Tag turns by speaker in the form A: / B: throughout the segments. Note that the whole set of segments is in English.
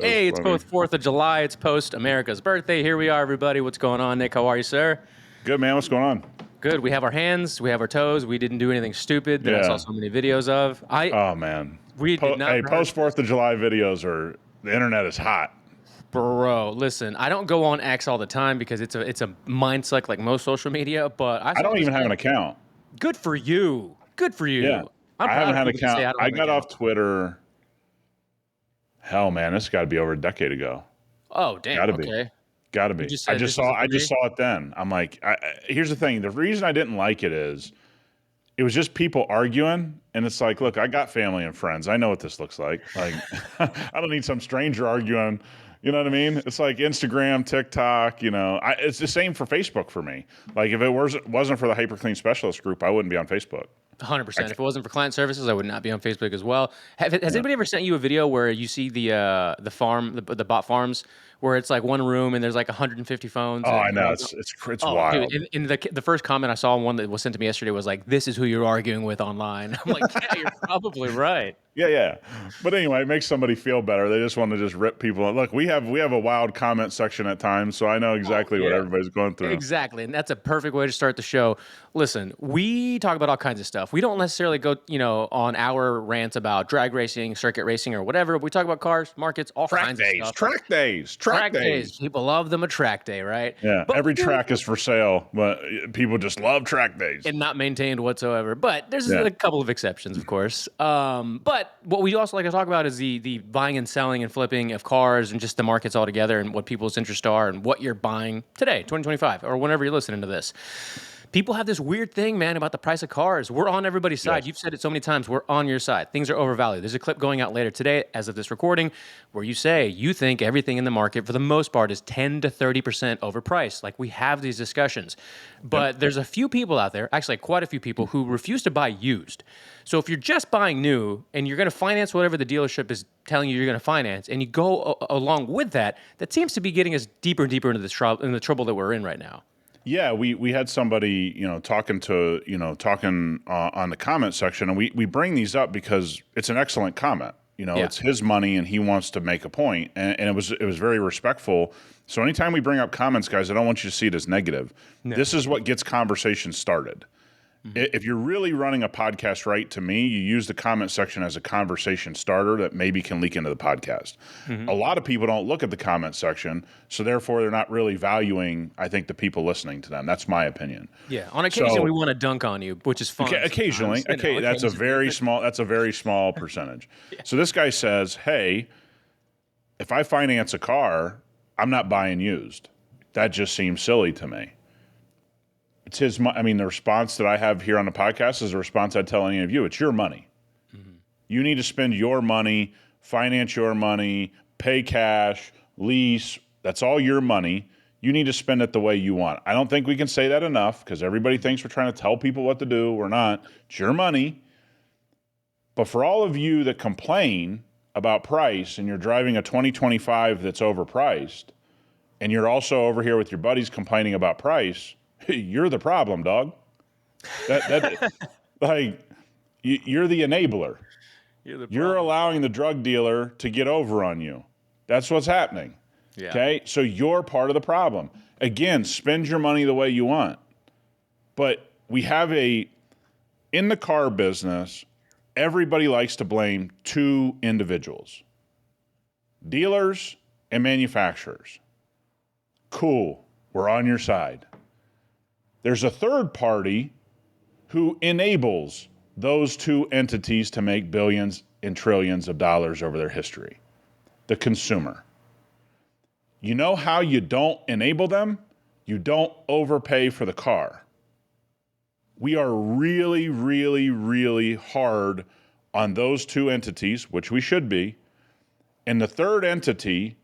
A: That's
B: Hey, it's
A: funny.
B: both 4th of July. It's post America's birthday. Here we are, everybody. What's going on, Nick? How are you, sir?
A: Good, man. What's going on?
B: Good. We have our hands. We have our toes. We didn't do anything stupid that I saw
A: Yeah.
B: so many videos of.
A: Oh, man.
B: We did not.
A: Hey, post 4th of July videos the internet is hot.
B: Bro, listen, I don't go on X all the time because it's a mind suck like most social media, but I
A: I
B: saw
A: don't
B: this
A: even have an
B: guy.
A: account.
B: Good for you. Good for
A: Yeah.
B: you. I'm
A: I
B: proud
A: haven't
B: of
A: had an
B: people that say
A: account.
B: I don't
A: I
B: have an
A: got
B: account.
A: off Twitter. Hell, man. This got to be over a decade ago.
B: Oh,
A: Got
B: damn.
A: to be.
B: Okay.
A: Got to
B: You
A: be.
B: just said this isn't
A: I
B: for
A: just
B: me?
A: saw it then. I'm like, here's the thing. The reason I didn't like it is it was just people arguing. And it's like, look, I got family and friends. I know what this looks like. Like, I don't need some stranger arguing. You know what I mean? It's like Instagram, TikTok, it's the same for Facebook for me. Like if it wasn't for the Hyperclean Specialist group, I wouldn't be on Facebook.
B: 100%. If it wasn't for client services, I would not be on Facebook as well. Has
A: Yeah.
B: anybody ever sent you a video where you see the farm, the bot farms, where it's like one room and there's like 150 phones?
A: Oh,
B: And
A: I
B: they're
A: know.
B: all
A: It's
B: oh, dude!
A: wild.
B: In the first comment I saw, one that was sent to me yesterday was like, "This is who you're arguing with online." I'm like, "Yeah, you're probably right."
A: Yeah. But anyway, it makes somebody feel better. They just want to just rip people. Look, we have a wild comment section at times, so I know
B: Oh
A: exactly what
B: yeah.
A: everybody's going through.
B: Exactly, and that's a perfect way to start the show. Listen, we talk about all kinds of stuff. We don't necessarily go, on our rants about drag racing, circuit racing, or whatever. We talk about cars, markets, all
A: Track
B: kinds of
A: days,
B: stuff.
A: track days, track
B: Track days.
A: days.
B: People love them a track day, right?
A: Yeah,
B: But we
A: every
B: do,
A: track is for sale, but people just love track days.
B: and not maintained whatsoever. But there's
A: Yeah.
B: a couple of exceptions, of course. But what we also like to talk about is the buying and selling and flipping of cars and just the markets altogether and what people's interests are and what you're buying today, 2025, or whenever you're listening to this. People have this weird thing, man, about the price of cars. We're on everybody's side.
A: Yes.
B: You've said it so many times. We're on your side. Things are overvalued. There's a clip going out later today, as of this recording, where you say you think everything in the market, for the most part, is 10 to 30% overpriced. Like, we have these discussions. But there's a few people out there, actually quite a few people, who refuse to buy used. So if you're just buying new and you're going to finance whatever the dealership is telling you you're going to finance, and you go along with that, that seems to be getting us deeper and deeper into the trouble that we're in right now.
A: Yeah, we had somebody, talking on the comment section, and we bring these up because it's an excellent comment.
B: Yeah.
A: It's his money and he wants to make a point, and it was very respectful. So anytime we bring up comments, guys, I don't want you to see it as negative.
B: No.
A: This is what gets conversation started. If you're really running a podcast right, to me, you use the comment section as a conversation starter that maybe can leak into the podcast. A lot of people don't look at the comment section, so therefore they're not really valuing, I think, the people listening to them. That's my opinion.
B: Yeah, on occasion
A: So-
B: we want to dunk on you, which is fun.
A: Occasionally,
B: sometimes, you know,
A: that's a
B: occasionally.
A: very small percentage. So this guy says, "Hey, if I finance a car, I'm not buying used. That just seems silly to me." It's his money. The response that I have here on the podcast is a response I'd tell any of you. It's your money. You need to spend your money, finance your money, pay cash, lease. That's all your money. You need to spend it the way you want. I don't think we can say that enough because everybody thinks we're trying to tell people what to do. We're not. It's your money. But for all of you that complain about price and you're driving a 2025 that's overpriced, and you're also over here with your buddies complaining about price, you're the problem, dog. You're the enabler. You're allowing the drug dealer to get over on you. That's what's happening.
B: Yeah.
A: Okay? So you're part of the problem. Again, spend your money the way you want. But we have in the car business, everybody likes to blame two individuals: dealers and manufacturers. Cool. We're on your side. There's a third party who enables those two entities to make billions and trillions of dollars over their history: the consumer. You know how you don't enable them? You don't overpay for the car. We are really, really, really hard on those two entities, which we should be. And the third entity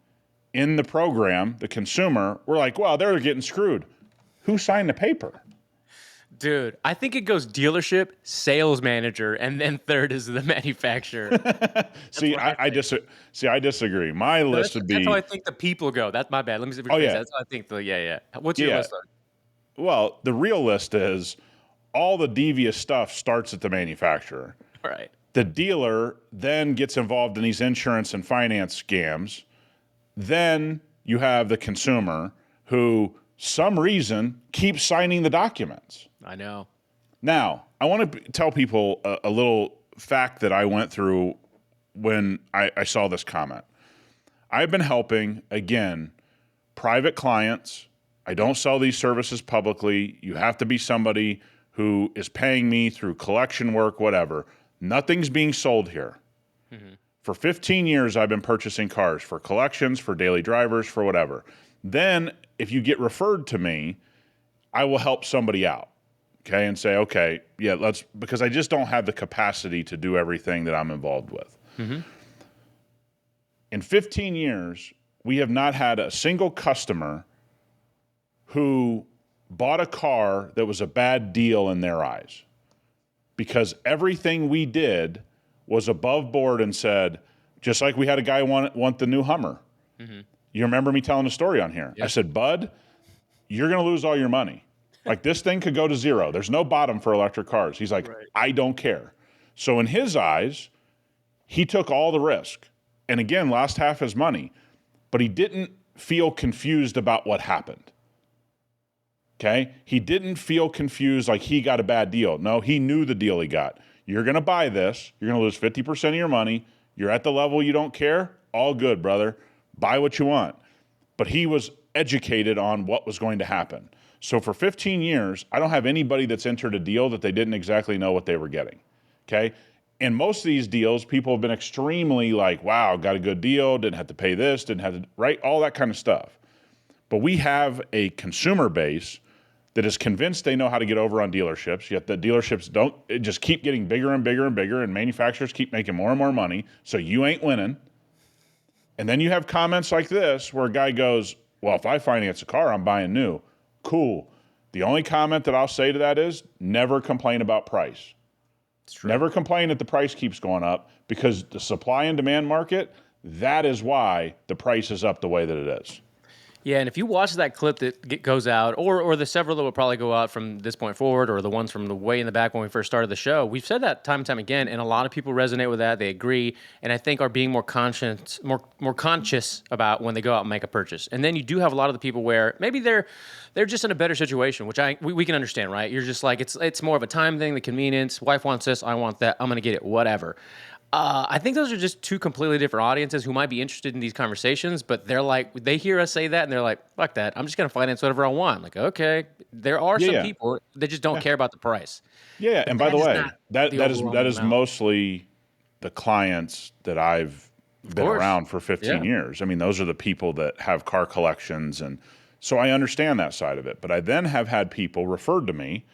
A: in the program, the consumer, we're like, well, they're getting screwed. Who signed the paper?
B: Dude, I think it goes dealership, sales manager, and then third is the manufacturer.
A: I disagree. My list would
B: That's
A: be,
B: how I think the people go. That's my bad. Let me rephrase that.
A: yeah.
B: That's how I think yeah. What's your list on?
A: well, the real list is all the devious stuff starts at the manufacturer.
B: All right.
A: The dealer then gets involved in these insurance and finance scams. Then you have the consumer who, some reason, keeps signing the documents.
B: I know.
A: Now, I want to tell people a little fact that I went through when I saw this comment. I've been helping, again, private clients. I don't sell these services publicly. You have to be somebody who is paying me through collection work, whatever. Nothing's being sold here. For 15 years, I've been purchasing cars for collections, for daily drivers, for whatever. Then, if you get referred to me, I will help somebody out, okay, and say, okay, yeah, because I just don't have the capacity to do everything that I'm involved with. In 15 years, we have not had a single customer who bought a car that was a bad deal in their eyes, because everything we did was above board and said, just like we had a guy want the new Hummer. You remember me telling a story on here. Yep. I said, bud, you're going to lose all your money. Like, this thing could go to zero. There's no bottom for electric cars. He's like, right. I don't care. So in his eyes, he took all the risk. And again, lost half his money. But he didn't feel confused about what happened. Okay? He didn't feel confused like he got a bad deal. No, he knew the deal he got. You're going to buy this. You're going to lose 50% of your money. You're at the level you don't care. All good, brother. Buy what you want. But he was educated on what was going to happen. So for 15 years, I don't have anybody that's entered a deal that they didn't exactly know what they were getting. Okay? And most of these deals, people have been extremely like, wow, got a good deal, didn't have to pay this, didn't have to, right? All that kind of stuff. But we have a consumer base that is convinced they know how to get over on dealerships, yet the dealerships don't, it just keep getting bigger and bigger and bigger, and manufacturers keep making more and more money, so you ain't winning. And then you have comments like this where a guy goes, well, if I finance a car, I'm buying new. Cool. The only comment that I'll say to that is never complain about price. Never complain that the price keeps going up, because the supply and demand market, that is why the price is up the way that it is.
B: Yeah, and if you watch that clip that goes out, or the several that will probably go out from this point forward, or the ones from the way in the back when we first started the show, we've said that time and time again, and a lot of people resonate with that. They agree, and I think are being more conscious about when they go out and make a purchase. And then you do have a lot of the people where maybe they're just in a better situation, which we can understand, right? You're just like, it's more of a time thing, the convenience. Wife wants this, I want that, I'm going to get it, whatever. I think those are just two completely different audiences who might be interested in these conversations, but they're like, they hear us say that and they're like, fuck that, I'm just going to finance whatever I want. Like, okay, there are some people that just don't care about the price.
A: Yeah,
B: but
A: and by the way, that is
B: amount.
A: mostly the clients that I've been around for 15 years. I mean, those are the people that have car collections, and so I understand that side of it. But I then have had people referred to me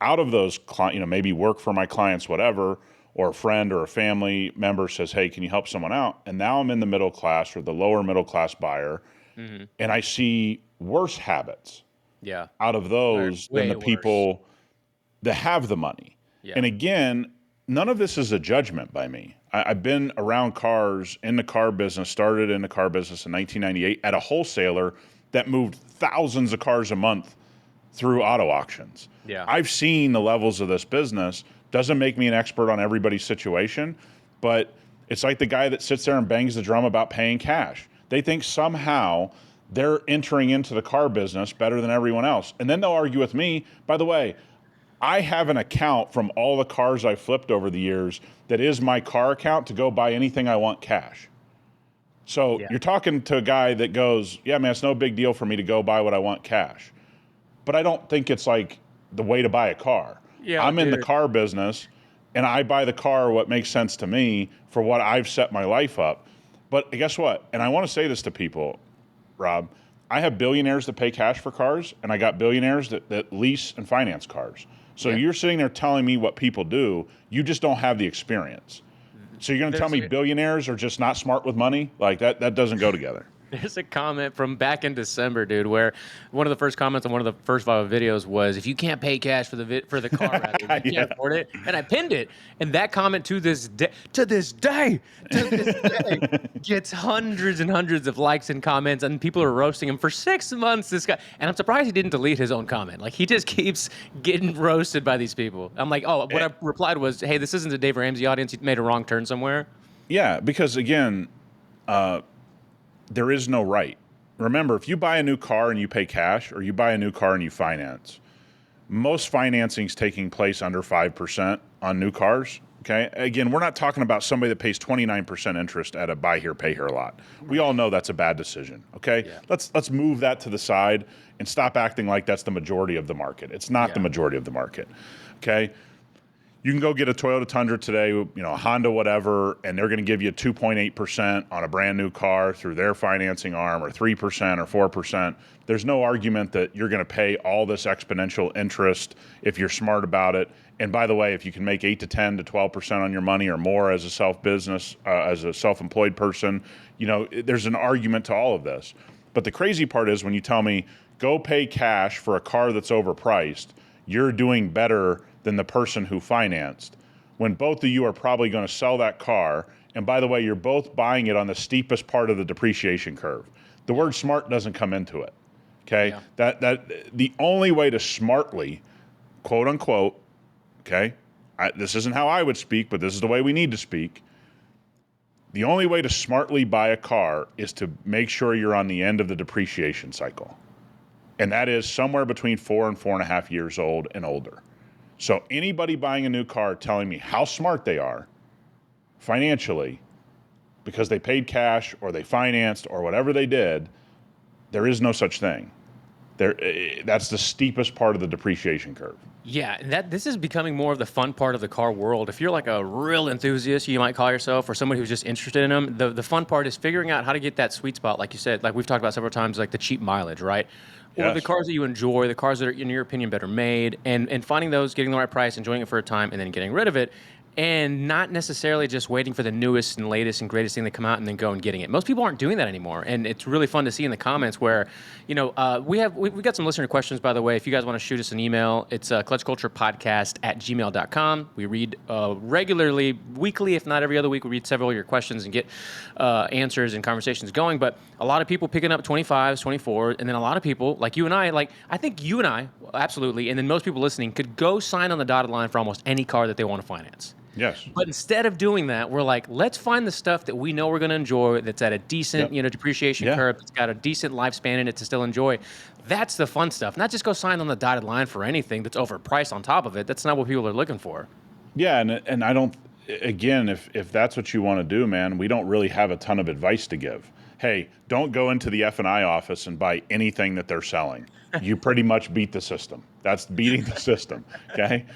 A: out of those clients, maybe work for my clients, whatever, or a friend or a family member says, hey, can you help someone out? And now I'm in the middle class or the lower middle class buyer, and I see worse habits out of those than the people that have the money. Yeah. And again, none of this is a judgment by me. I've been around cars in the car business, started in the car business in 1998 at a wholesaler that moved thousands of cars a month through auto auctions. Yeah. I've seen the levels of this business. Doesn't make me an expert on everybody's situation, but it's like the guy that sits there and bangs the drum about paying cash. They think somehow they're entering into the car business better than everyone else. And then they'll argue with me, by the way, I have an account from all the cars I've flipped over the years that is my car account to go buy anything I want cash. So you're talking to a guy that goes, yeah, man, it's no big deal for me to go buy what I want cash. But I don't think it's like the way to buy a car. Yeah, I'm in the car business, and I buy the car what makes sense to me for what I've set my life up. But guess what? And I want to say this to people, Rob. I have billionaires that pay cash for cars, and I got billionaires that lease and finance cars. So you're sitting there telling me what people do. You just don't have the experience. So you're going to tell me billionaires are just not smart with money? Like, that doesn't go together.
B: There's a comment from back in December, dude, where one of the first comments on one of the first 5 videos was, if you can't pay cash for the car, rather, you can't afford it. And I pinned it. And that comment to this day, gets hundreds and hundreds of likes and comments, and people are roasting him for 6 months, this guy. And I'm surprised he didn't delete his own comment. Like, he just keeps getting roasted by these people. I'm like, what I replied was, hey, this isn't a Dave Ramsey audience. You made a wrong turn somewhere.
A: Yeah, because again, there is no right. Remember, if you buy a new car and you pay cash, or you buy a new car and you finance, most financing is taking place under 5% on new cars. Okay. Again, we're not talking about somebody that pays 29% interest at a buy here, pay here lot. We all know that's a bad decision. Okay.
B: Yeah.
A: Let's move that to the side and stop acting like that's the majority of the market. It's not the majority of the market. Okay. You can go get a Toyota Tundra today, a Honda, whatever, and they're going to give you 2.8% on a brand new car through their financing arm, or 3% or 4%. There's no argument that you're going to pay all this exponential interest if you're smart about it. And by the way, if you can make 8 to 10 to 12% on your money or more as a as a self-employed person, there's an argument to all of this. But the crazy part is when you tell me, go pay cash for a car that's overpriced, you're doing better than the person who financed, when both of you are probably going to sell that car. And by the way, you're both buying it on the steepest part of the depreciation curve. The word smart doesn't come into it. Okay. Yeah. That the only way to smartly, quote unquote, okay, this isn't how I would speak, but this is the way we need to speak. The only way to smartly buy a car is to make sure you're on the end of the depreciation cycle. And that is somewhere between 4 and 4.5 years old and older. So anybody buying a new car telling me how smart they are financially because they paid cash or they financed or whatever they did, there is no such thing. That's the steepest part of the depreciation curve.
B: Yeah, and this is becoming more of the fun part of the car world. If you're like a real enthusiast, you might call yourself, or somebody who's just interested in them, the fun part is figuring out how to get that sweet spot, like you said, like we've talked about several times, like the cheap mileage, right? Or the cars that you enjoy, the cars that are, in your opinion, better made, and finding those, getting the right price, enjoying it for a time, and then getting rid of it. And not necessarily just waiting for the newest and latest and greatest thing to come out and then go and getting it. Most people aren't doing that anymore, and it's really fun to see in the comments where, we got some listener questions, by the way. If you guys want to shoot us an email, it's clutchculturepodcast@gmail.com. We read regularly, weekly, if not every other week. We read several of your questions and get answers and conversations going. But a lot of people picking up 25s, 24, and then a lot of people like you and I think you and I, absolutely, and then most people listening could go sign on the dotted line for almost any car that they want to finance.
A: Yes.
B: But instead of doing that, we're like, let's find the stuff that we know we're going to enjoy, that's at a decent, depreciation curve, that's got a decent lifespan in it to still enjoy. That's the fun stuff. Not just go sign on the dotted line for anything that's overpriced on top of it. That's not what people are looking for.
A: Yeah, and I don't, again, if that's what you want to do, man, we don't really have a ton of advice to give. Hey, don't go into the F&I office and buy anything that they're selling. You pretty much beat the system. That's beating the system, okay?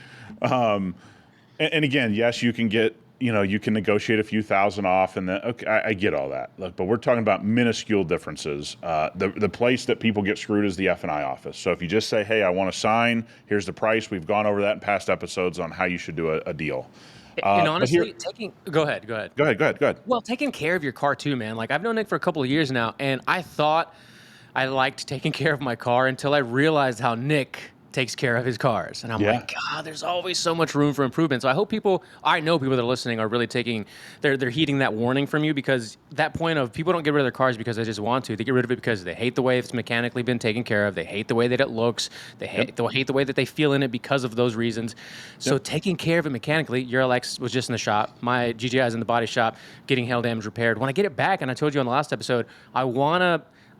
A: And again, yes, you can get, you can negotiate a few thousand off, and okay, I get all that. Look, but we're talking about minuscule differences. The place that people get screwed is the F&I office. So if you just say, hey, I want to sign, here's the price. We've gone over that in past episodes on how you should do a deal.
B: And honestly, go ahead.
A: Go ahead.
B: Well, taking care of your car too, man. Like, I've known Nick for a couple of years now, and I thought I liked taking care of my car until I realized how Nick takes care of his cars. And I'm like, God, there's always so much room for improvement. So I know people that are listening are really they're heeding that warning from you, because that point of people don't get rid of their cars because they just want to. They get rid of it because they hate the way it's mechanically been taken care of. They hate the way that it looks. They hate the way that they feel in it because of those reasons. So taking care of it mechanically, your Lex was just in the shop. My GGI is in the body shop getting hail damage repaired. When I get it back, and I told you on the last episode,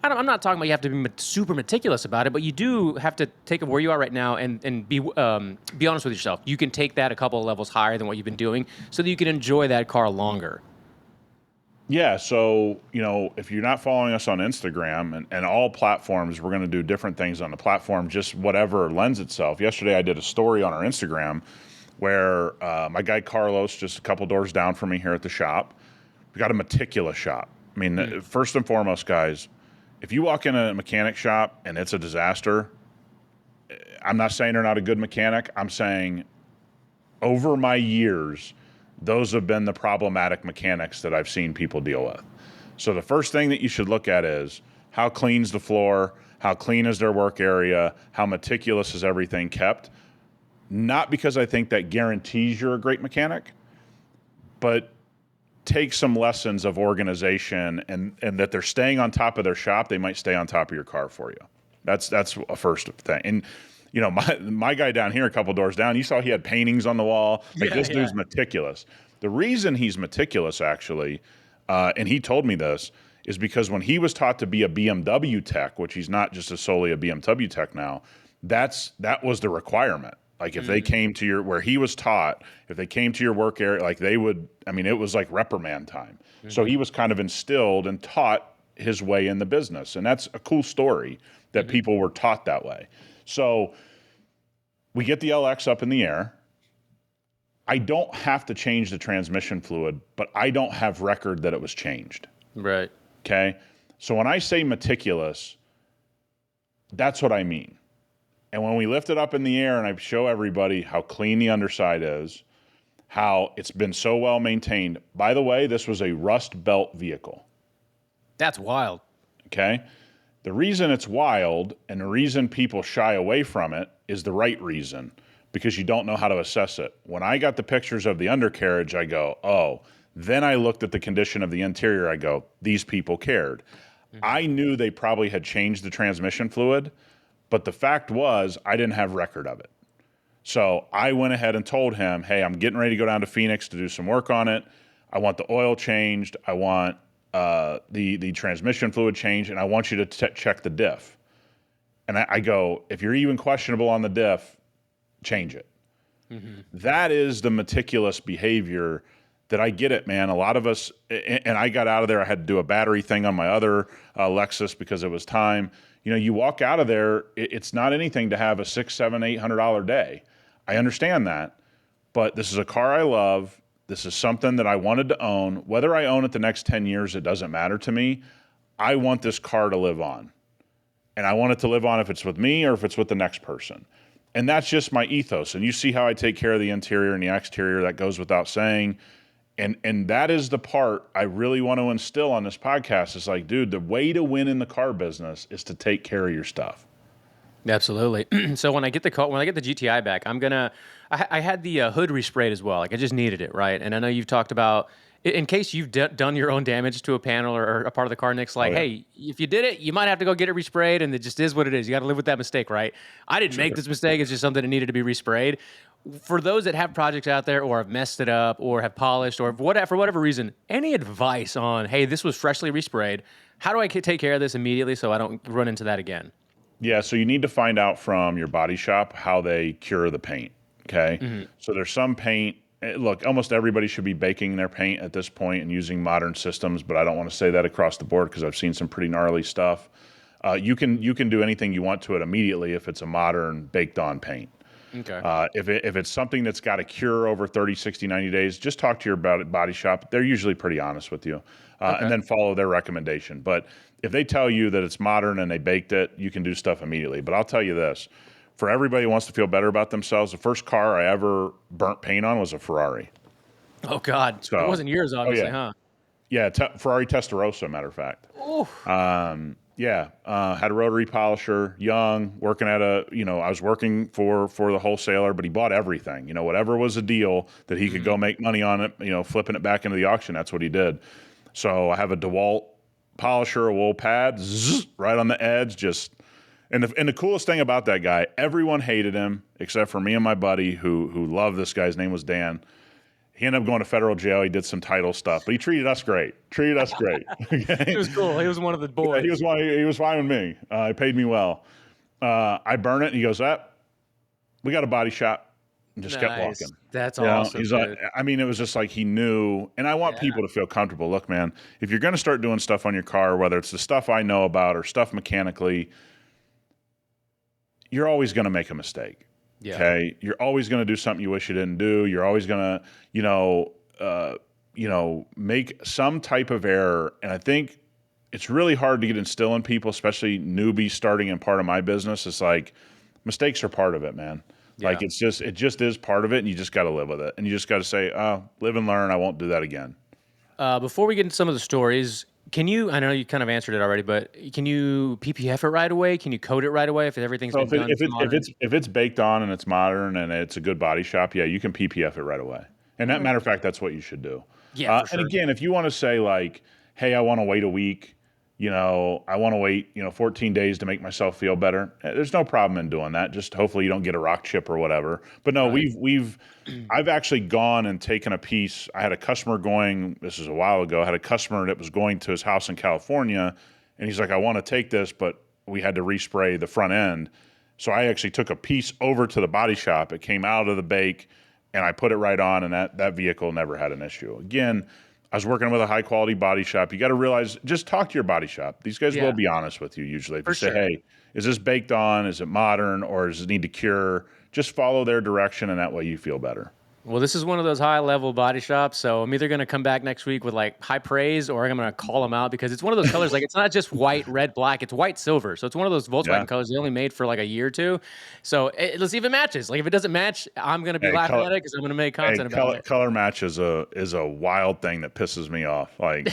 B: I'm not talking about you have to be super meticulous about it, but you do have to take it where you are right now and be honest with yourself. You can take that a couple of levels higher than what you've been doing so that you can enjoy that car longer.
A: Yeah, so, if you're not following us on Instagram and all platforms, we're going to do different things on the platform, just whatever lends itself. Yesterday I did a story on our Instagram where my guy Carlos, just a couple doors down from me here at the shop, we got a meticulous shop. I mean, first and foremost, guys, if you walk in a mechanic shop and it's a disaster, I'm not saying they're not a good mechanic. I'm saying over my years, those have been the problematic mechanics that I've seen people deal with. So the first thing that you should look at is how clean's the floor, how clean is their work area, how meticulous is everything kept. Not because I think that guarantees you're a great mechanic, but take some lessons of organization and that they're staying on top of their shop. They might stay on top of your car for you. That's a first thing. And my guy down here, a couple doors down, you saw he had paintings on the wall. This dude's meticulous. The reason he's meticulous, actually, and he told me this, is because when he was taught to be a BMW tech, which he's not just solely a BMW tech now, that was the requirement. Like if they came to where he was taught, if they came to your work area, like they would, I mean, it was like reprimand time. So he was kind of instilled and taught his way in the business. And that's a cool story that people were taught that way. So we get the LX up in the air. I don't have to change the transmission fluid, but I don't have record that it was changed.
B: Right.
A: Okay. So when I say meticulous, that's what I mean. And when we lift it up in the air and I show everybody how clean the underside is, how it's been so well maintained. By the way, this was a rust belt vehicle.
B: That's wild.
A: Okay. The reason it's wild and the reason people shy away from it is the right reason, because you don't know how to assess it. When I got the pictures of the undercarriage, I go, oh. Then I looked at the condition of the interior. I go, these people cared. I knew they probably had changed the transmission fluid, but the fact was I didn't have record of it. So I went ahead and told him, hey, I'm getting ready to go down to Phoenix to do some work on it. I want the oil changed. I want the transmission fluid changed, and I want you to check the diff. And I go, if you're even questionable on the diff, change it. That is the meticulous behavior that I get it, man. A lot of us, and I got out of there. I had to do a battery thing on my other Lexus because it was time. You know, you walk out of there, it's not anything to have a $600, $700, $800 day. I understand that, but this is a car I love. This is something that I wanted to own. Whether I own it the next 10 years, it doesn't matter to me. I want this car to live on. And I want it to live on if it's with me or if it's with the next person. And that's just my ethos. And you see how I take care of the interior and the exterior. That goes without saying. And that is the part I really want to instill on this podcast. It's like, dude, the way to win in the car business is to take care of your stuff.
B: Absolutely. So when I get the GTI back, I had the hood resprayed as well. Like I just needed it, right? And I know you've talked about, in case you've done your own damage to a panel or a part of the car, Nick's like, hey, if you did it, you might have to go get it resprayed, and it just is what it is. You got to live with that mistake, right? I didn't make this mistake. It's just something that needed to be resprayed. For those that have projects out there or have messed it up or have polished or for whatever reason, any advice on, hey, this was freshly resprayed. How do I take care of this immediately so I don't run into that again?
A: Yeah, so you need to find out from your body shop how they cure the paint, okay? So there's some paint. Look, almost everybody should be baking their paint at this point and using modern systems, but I don't want to say that across the board because I've seen some pretty gnarly stuff. You can do anything you want to it immediately if it's a modern baked-on paint.
B: Okay.
A: If it's something that's got a cure over 30, 60, 90 days, just talk to your body shop. They're usually pretty honest with you, and then follow their recommendation. But if they tell you that it's modern and they baked it, you can do stuff immediately. But I'll tell you this, for everybody who wants to feel better about themselves, the first car I ever burnt paint on was a Ferrari.
B: Oh, God. So, it wasn't yours, obviously, huh?
A: Yeah, Ferrari Testarossa, matter of fact.
B: Oof.
A: Had a rotary polisher, young, working at I was working for the wholesaler, but he bought everything, whatever was a deal that he could go make money on it, flipping it back into the auction. That's what he did. So I have a DeWalt polisher, a wool pad, right on the edge, and the coolest thing about that guy, everyone hated him except for me and my buddy who loved this guy. His name was Dan. He ended up going to federal jail. He did some title stuff, but he treated us great. Okay?
B: It was cool. He was one of the boys.
A: Yeah, he was fine with me. He paid me well. I burn it, and he goes, we got a body shop. And just kept walking.
B: That's awesome.
A: He's like, it was just like he knew. And I want people to feel comfortable. Look, man, if you're going to start doing stuff on your car, whether it's the stuff I know about or stuff mechanically, you're always going to make a mistake. Yeah. Okay. You're always going to do something you wish you didn't do. You're always going to, make some type of error. And I think it's really hard to get instilled in people, especially newbies starting in part of my business. It's like mistakes are part of it, man. Yeah. Like it just is part of it, and you just got to live with it. And you just got to say, live and learn. I won't do that again.
B: Before we get into some of the stories, I know you kind of answered it already, but can you PPF it right away? Can you coat it right away if everything's been done?
A: If it's baked on and it's modern and it's a good body shop, yeah, you can PPF it right away. And that matter of fact, that's what you should do.
B: Yeah, for sure.
A: And again, if you want to say like, hey, I want to wait a week, I want to wait, 14 days to make myself feel better. There's no problem in doing that. Just hopefully you don't get a rock chip or whatever. But no,
B: Right.
A: I've actually gone and taken a piece. I had a customer going, this is a while ago, I had a customer that was going to his house in California, and he's like, I want to take this, but we had to respray the front end. So I actually took a piece over to the body shop. It came out of the bake, and I put it right on, and that vehicle never had an issue. Again, I was working with a high quality body shop. You got to realize, just talk to your body shop. These guys will
B: Yeah,
A: be honest with you usually. If you
B: for
A: say,
B: sure.
A: hey, is this baked on? Is it modern? Or does it need to cure? Just follow their direction, and that way you feel better.
B: Well, this is one of those high-level body shops, so I'm either going to come back next week with like high praise, or I'm going to call them out because it's one of those colors. Like it's not just white, red, black; it's white, silver. So it's one of those
A: Yeah.
B: Volkswagen colors they only made for like a year or two. So let's see if it matches. Like if it doesn't match, I'm going to be
A: Hey,
B: laughing
A: color,
B: at it because I'm going to make
A: hey,
B: content about
A: color,
B: it.
A: color match is a wild thing that pisses me off. Like,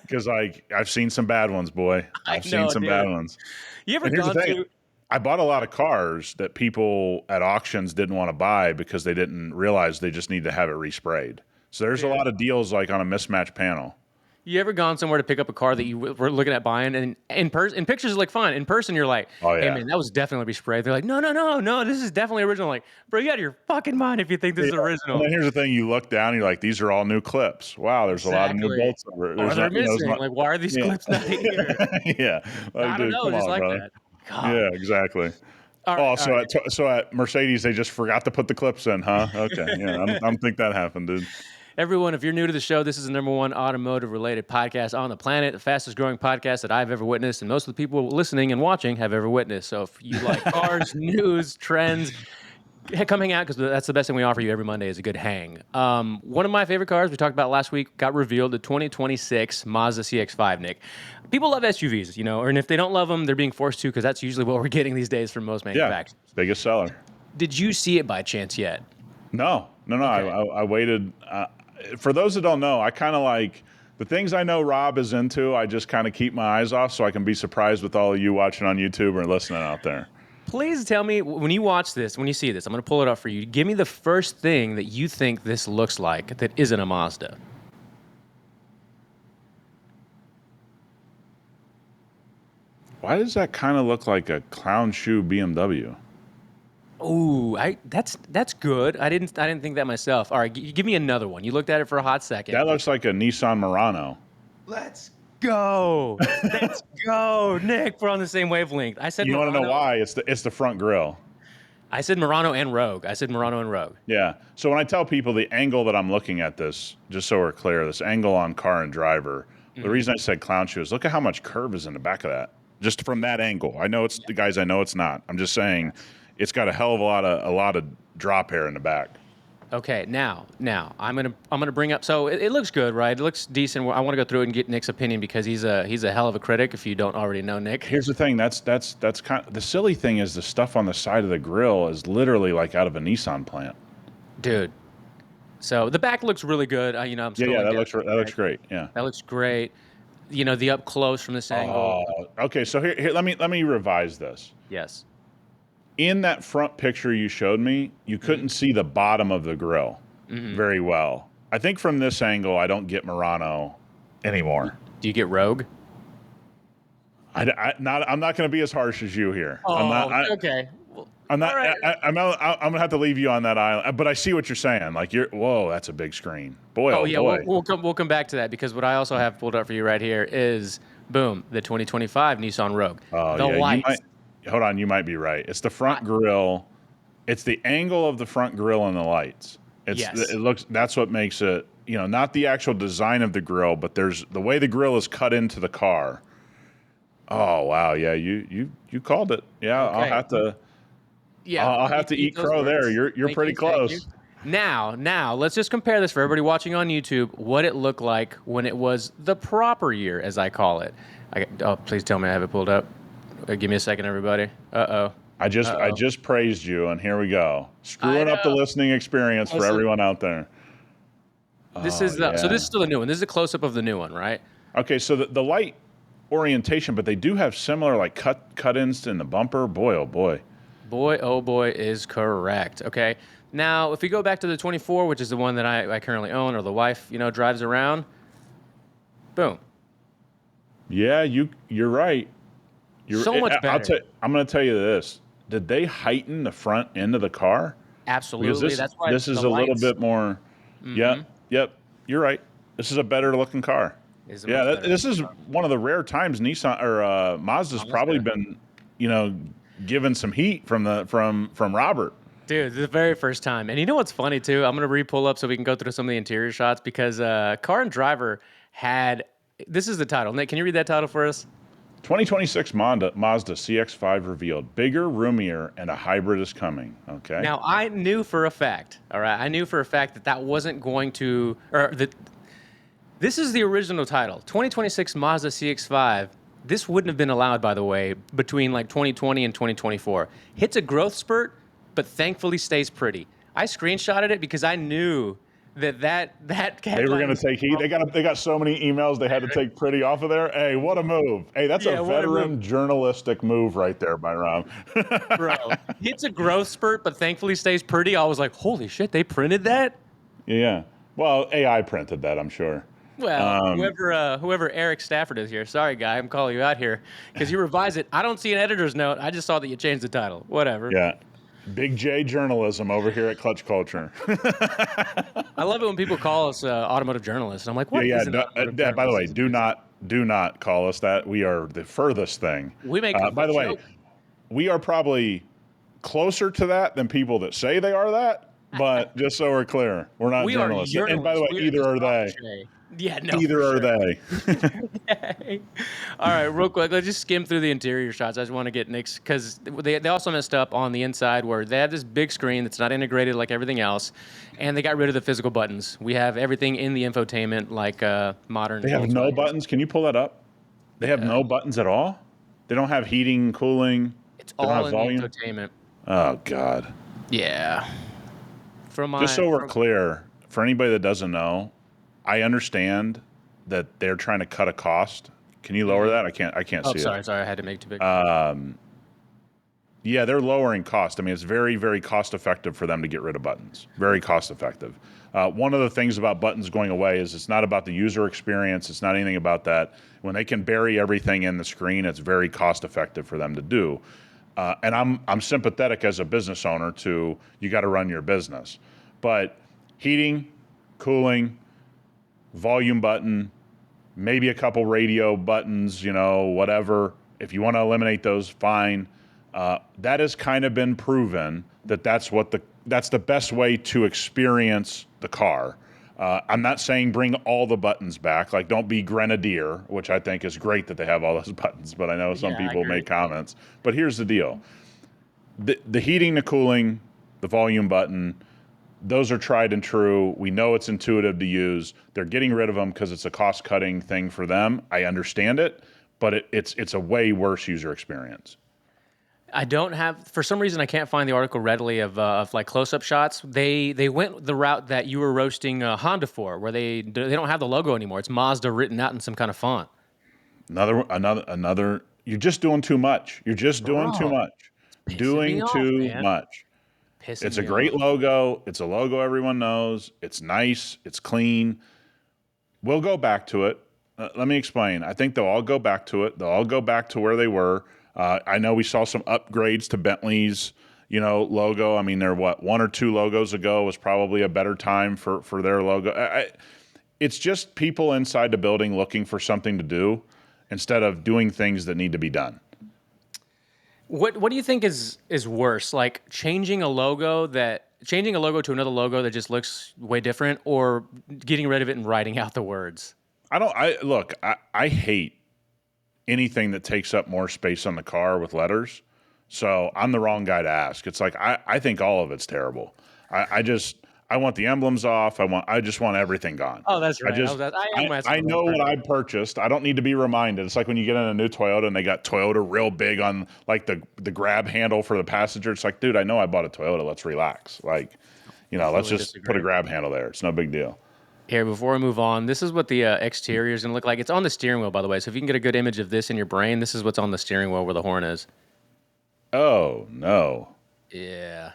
A: because I've seen some bad ones, boy.
B: I
A: I've seen
B: know,
A: some bad
B: dude.
A: ones.
B: You ever
A: And here's the
B: gone
A: thing.
B: to?
A: I bought a lot of cars that people at auctions didn't want to buy because they didn't realize they just need to have it resprayed. So there's a
B: Dude,
A: lot of deals like on a mismatched panel.
B: you ever gone somewhere to pick up a car that you were looking at buying, and in pictures it look fine. In person, you're like,
A: Oh
B: "Hey
A: yeah.
B: man, that was definitely resprayed." They're like, "No, no, no, no, this is definitely original." Like, bro, you out of your fucking mind if you think this
A: Yeah.
B: is
A: And then
B: original.
A: here's the thing: you look down, you're like, these are all new clips. Wow, there's a lot of new
B: Exactly.
A: bolts over.
B: Or
A: There's
B: they're
A: not, there's
B: missing.
A: not.
B: Like, why are these
A: Yeah.
B: clips not here?
A: Yeah. Like,
B: I don't
A: dude,
B: know,
A: come
B: just
A: on,
B: like
A: brother.
B: that. God.
A: Yeah, exactly.
B: All right,
A: Oh,
B: all right.
A: so at Mercedes, they just forgot to put the clips in, huh? Okay, yeah, I'm think that happened, dude.
B: Everyone, if you're new to the show, this is the number one automotive related podcast on the planet, the fastest growing podcast that I've ever witnessed, and most of the people listening and watching have ever witnessed. So if you like cars, news, trends, come hang out because that's the best thing we offer you every Monday is a good hang. One of my favorite cars we talked about last week got revealed, the 2026 Mazda CX-5, Nick. People love SUVs, and if they don't love them, they're being forced to because that's usually what we're getting these days from most
A: Yeah,
B: manufacturers.
A: biggest seller.
B: Did you see it by chance yet?
A: No, no, no.
B: Okay.
A: I waited. For those that don't know, I kind of like the things I know Rob is into. I just kind of keep my eyes off so I can be surprised with all of you watching on YouTube or listening out there.
B: Please tell me when you watch this, when you see this, I'm going to pull it up for you. Give me the first thing that you think this looks like that isn't a Mazda.
A: Why does that kind of look like a clown shoe BMW?
B: Ooh, that's good. I didn't think that myself. All right, give me another one. You looked at it for a hot second.
A: That looks like a Nissan Murano.
B: Let's go. Let's go, Nick. We're on the same wavelength. I said
A: You want to know
B: Murano.
A: why? It's the front grille.
B: I said Murano and Rogue. I said Murano and Rogue.
A: Yeah. So when I tell people the angle that I'm looking at this, just so we're clear, this angle on car and driver, the reason I said clown shoe is look at how much curve is in the back of that. Just from that angle. I know it's the guys, I know it's not. I'm just saying it's got a hell of a lot of drop hair in the back.
B: Okay, now I'm gonna bring up. So it looks good, right? It looks decent. I want to go through it and get Nick's opinion because he's a hell of a critic. If you don't already know Nick,
A: Here's the thing, that's kind of the silly thing is the stuff on the side of the grill is literally like out of a Nissan plant.
B: dude. So the back looks really good. I'm
A: Yeah,
B: scrolling down.
A: that looks great. Yeah.
B: That looks great. The up close from this angle.
A: Oh, okay. So here let me revise this.
B: Yes.
A: In that front picture you showed me, you couldn't see the bottom of the grill very well. I think from this angle, I don't get Murano anymore.
B: Do you get Rogue?
A: I'm not going to be as harsh as you here.
B: Oh, okay. Well,
A: I'm not.
B: all right.
A: I'm gonna have to leave you on that island. But I see what you're saying. Like whoa, that's a big screen. Boy,
B: Oh
A: oh
B: yeah,
A: boy.
B: we'll come back to that because what I also have pulled up for you right here is boom, the 2025 Nissan Rogue.
A: Oh
B: The
A: yeah, you might.
B: lights.
A: Hold on, you might be right. It's the
B: I-
A: front grill. It's the angle of the front grill and the lights.
B: Yes.
A: It looks. That's what makes it. Not the actual design of the grill, but there's the way the grill is cut into the car. Oh wow, yeah, you called it. Yeah,
B: Okay. Yeah,
A: I'll have to
B: eat
A: eat
B: those
A: crow there.
B: words.
A: You're pretty
B: Thank you.
A: close.
B: Now, let's just compare this for everybody watching on YouTube. What it looked like when it was the proper year, as I call it. Please tell me I have it pulled up. Give me a second, everybody.
A: I just praised you, and here we go.
B: I
A: Screwing up the
B: know.
A: listening experience for
B: Also,
A: everyone out there.
B: this
A: Oh
B: is so
A: yeah.
B: this is still a new one. This is a close up of the new one, right?
A: Okay, so the light orientation, but they do have similar like cut-ins in the bumper. Boy, oh boy.
B: Boy, oh boy, is correct. Okay. Now, if we go back to the 24, which is the one that I currently own, or the wife, drives around. Boom.
A: Yeah, you're right.
B: So much better.
A: I'm going to tell you this. Did they heighten the front end of the car? Because
B: Absolutely.
A: this
B: That's why
A: this
B: the
A: is a little
B: lights
A: bit more. Yep. You're right. This is a better looking car.
B: is a
A: Yeah,
B: much better
A: this is one of the rare times Nissan or Mazda's probably
B: Mazda.
A: been, you know, given some heat from from Robert.
B: Dude, the very first time. And you know what's funny too? I'm gonna re-pull up so we can go through some of the interior shots because Car and Driver had this is the title. Nick, can you read that title for us?
A: 2026 Mazda CX-5 revealed. Bigger, roomier, and a hybrid is coming. Okay.
B: Now I knew for a fact, all right, I knew for a fact that that wasn't going to, or that this is the original title, 2026 Mazda CX-5. This wouldn't have been allowed, by the way, between like 2020 and 2024. Hits a growth spurt, but thankfully stays pretty. I screenshotted it because I knew that
A: They were
B: headline
A: going to
B: was
A: take heat. They got so many emails they had to take pretty off of there. Hey, what a move! Hey, that's a
B: yeah, what a move,
A: veteran journalistic move right there by Rob.
B: bro. Hits a growth spurt, but thankfully stays pretty. I was like, holy shit, they printed that.
A: Yeah. Well, AI printed that, I'm sure.
B: Well, whoever Eric Stafford is here, sorry guy, I'm calling you out here because you revised it. I don't see an editor's note. I just saw that you changed the title. Whatever.
A: Yeah. Big J journalism over here at Clutch Culture.
B: I love it when people call us automotive journalists. I'm like,
A: Yeah,
B: what
A: yeah.
B: is an automotive
A: By the
B: journalist?
A: way, do not call us that. We are the furthest thing.
B: We make
A: By
B: the
A: the way,
B: joke.
A: we are probably closer to that than people that say they are that. But just so we're clear, we're not
B: We are
A: journalists. And by the
B: journalists.
A: way,
B: We are
A: either
B: just
A: are
B: off the
A: they.
B: tray. Yeah, no,
A: Either
B: for
A: are
B: sure.
A: they.
B: All right, real quick, let's just skim through the interior shots. I just want to get Nick's because they also messed up on the inside where they have this big screen that's not integrated like everything else, and they got rid of the physical buttons. We have everything in the infotainment like modern
A: They have no
B: Volkswagens.
A: buttons. Can you pull that up? They have
B: Yeah,
A: no buttons at all? They don't have heating, cooling.
B: it's
A: They don't
B: all
A: have
B: in the
A: volume.
B: infotainment.
A: Oh, God.
B: Yeah, from
A: Just
B: my
A: so we're
B: from
A: clear, for anybody that doesn't know, I understand that they're trying to cut a cost. Can you lower that? I can't
B: oh
A: see it.
B: sorry, I had to make too big.
A: Yeah, they're lowering cost. I mean, it's very, very cost effective for them to get rid of buttons. Very cost effective. One of the things about buttons going away is it's not about the user experience. It's not anything about that. When they can bury everything in the screen, it's very cost effective for them to do. And I'm sympathetic as a business owner to you got to run your business, but heating, cooling, volume button, maybe a couple radio buttons, you know, whatever. If you want to eliminate those, fine. That has kind of been proven that that's the best way to experience the car. I'm not saying bring all the buttons back. Like, don't be Grenadier, which I think is great that they have all those buttons, but I know some
B: Yeah, I
A: people
B: agree.
A: make comments. But here's the deal. The heating, the cooling, the volume button, those are tried and true. We know it's intuitive to use. They're getting rid of them because it's a cost-cutting thing for them. I understand it, but it's a way worse user experience.
B: I don't have, for some reason, I can't find the article readily of like close-up shots. They went the route that you were roasting Honda for, where they don't have the logo anymore. It's Mazda written out in some kind of font.
A: Another. You're just doing too much. You're just doing too
B: Bro,
A: much.
B: pissing me
A: Doing
B: off,
A: too
B: man.
A: much.
B: Pissing
A: It's a
B: me
A: great
B: off.
A: logo. It's a logo everyone knows. It's nice. It's clean. We'll go back to it. Let me explain. I think they'll all go back to it. They'll all go back to where they were. I know we saw some upgrades to Bentley's, logo. I mean, they're one or two logos ago was probably a better time for their logo. It's just people inside the building looking for something to do instead of doing things that need to be done.
B: What do you think is worse, like changing a logo to another logo that just looks way different, or getting rid of it and writing out the words?
A: I hate anything that takes up more space on the car with letters. So I'm the wrong guy to ask. It's like I think all of it's terrible. I want the emblems off. I just want everything gone.
B: Oh, that's
A: I
B: right.
A: just
B: I am asking
A: I
B: the wrong
A: know what
B: person.
A: I purchased. I don't need to be reminded. It's like when you get in a new Toyota and they got Toyota real big on like the grab handle for the passenger. It's like, dude, I know I bought a Toyota. Let's relax. Like, let's
B: Fully
A: just put a
B: disagree.
A: grab handle there. It's no big deal.
B: Here, before we move on, this is what the exterior is going to look like. It's on the steering wheel, by the way. So if you can get a good image of this in your brain, this is what's on the steering wheel where the horn is.
A: Oh no.
B: Yeah.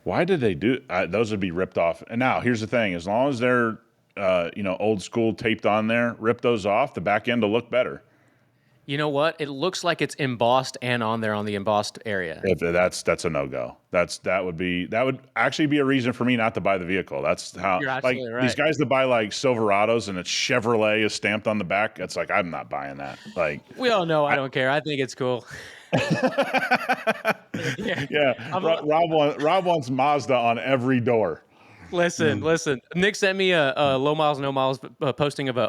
A: Why did they do those? Would be ripped off. And now here's the thing: as long as they're old school taped on there, rip those off. The back end will look better.
B: You know what? It looks like it's embossed and on there on the embossed area.
A: If that's a no-go. That would actually be a reason for me not to buy the vehicle. That's how,
B: You're
A: like,
B: absolutely
A: these
B: right.
A: guys that buy like Silverados and it's Chevrolet is stamped on the back. It's like, I'm not buying that. Like,
B: We all know I
A: I,
B: don't care. I think it's cool. Yeah.
A: yeah,
B: I'm,
A: Rob wants Mazda on every door.
B: Listen. Nick sent me a low miles, no miles posting of a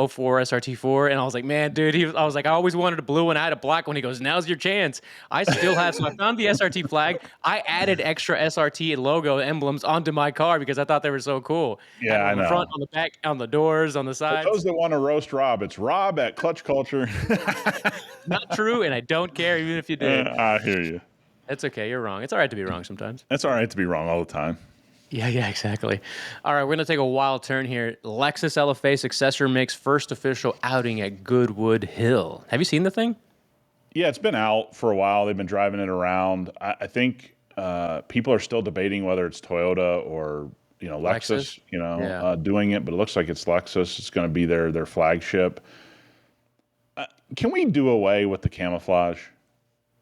B: '04 SRT4, and I was like, man, dude. I was like, I always wanted a blue one. I had a black one. He goes, now's your chance. I still have. So I found the SRT flag. I added extra SRT logo emblems onto my car because I thought they were so cool. Had
A: Yeah,
B: it
A: I
B: on the front,
A: know.
B: on the back, on the doors, on the
A: For those
B: sides.
A: that want to roast Rob, it's Rob at Clutch Culture.
B: Not true, and I don't care even if you did.
A: I hear you.
B: It's okay. You're wrong. It's all right to be wrong sometimes.
A: It's all right to be wrong all the time.
B: Yeah, exactly. All right, we're going to take a wild turn here. Lexus LFA successor makes first official outing at Goodwood Hill. Have you seen the thing?
A: Yeah, it's been out for a while. They've been driving it around. I think people are still debating whether it's Toyota or
B: Lexus?
A: Lexus,
B: Yeah.
A: doing it, but it looks like it's Lexus. It's going to be their flagship. Can we do away with the camouflage?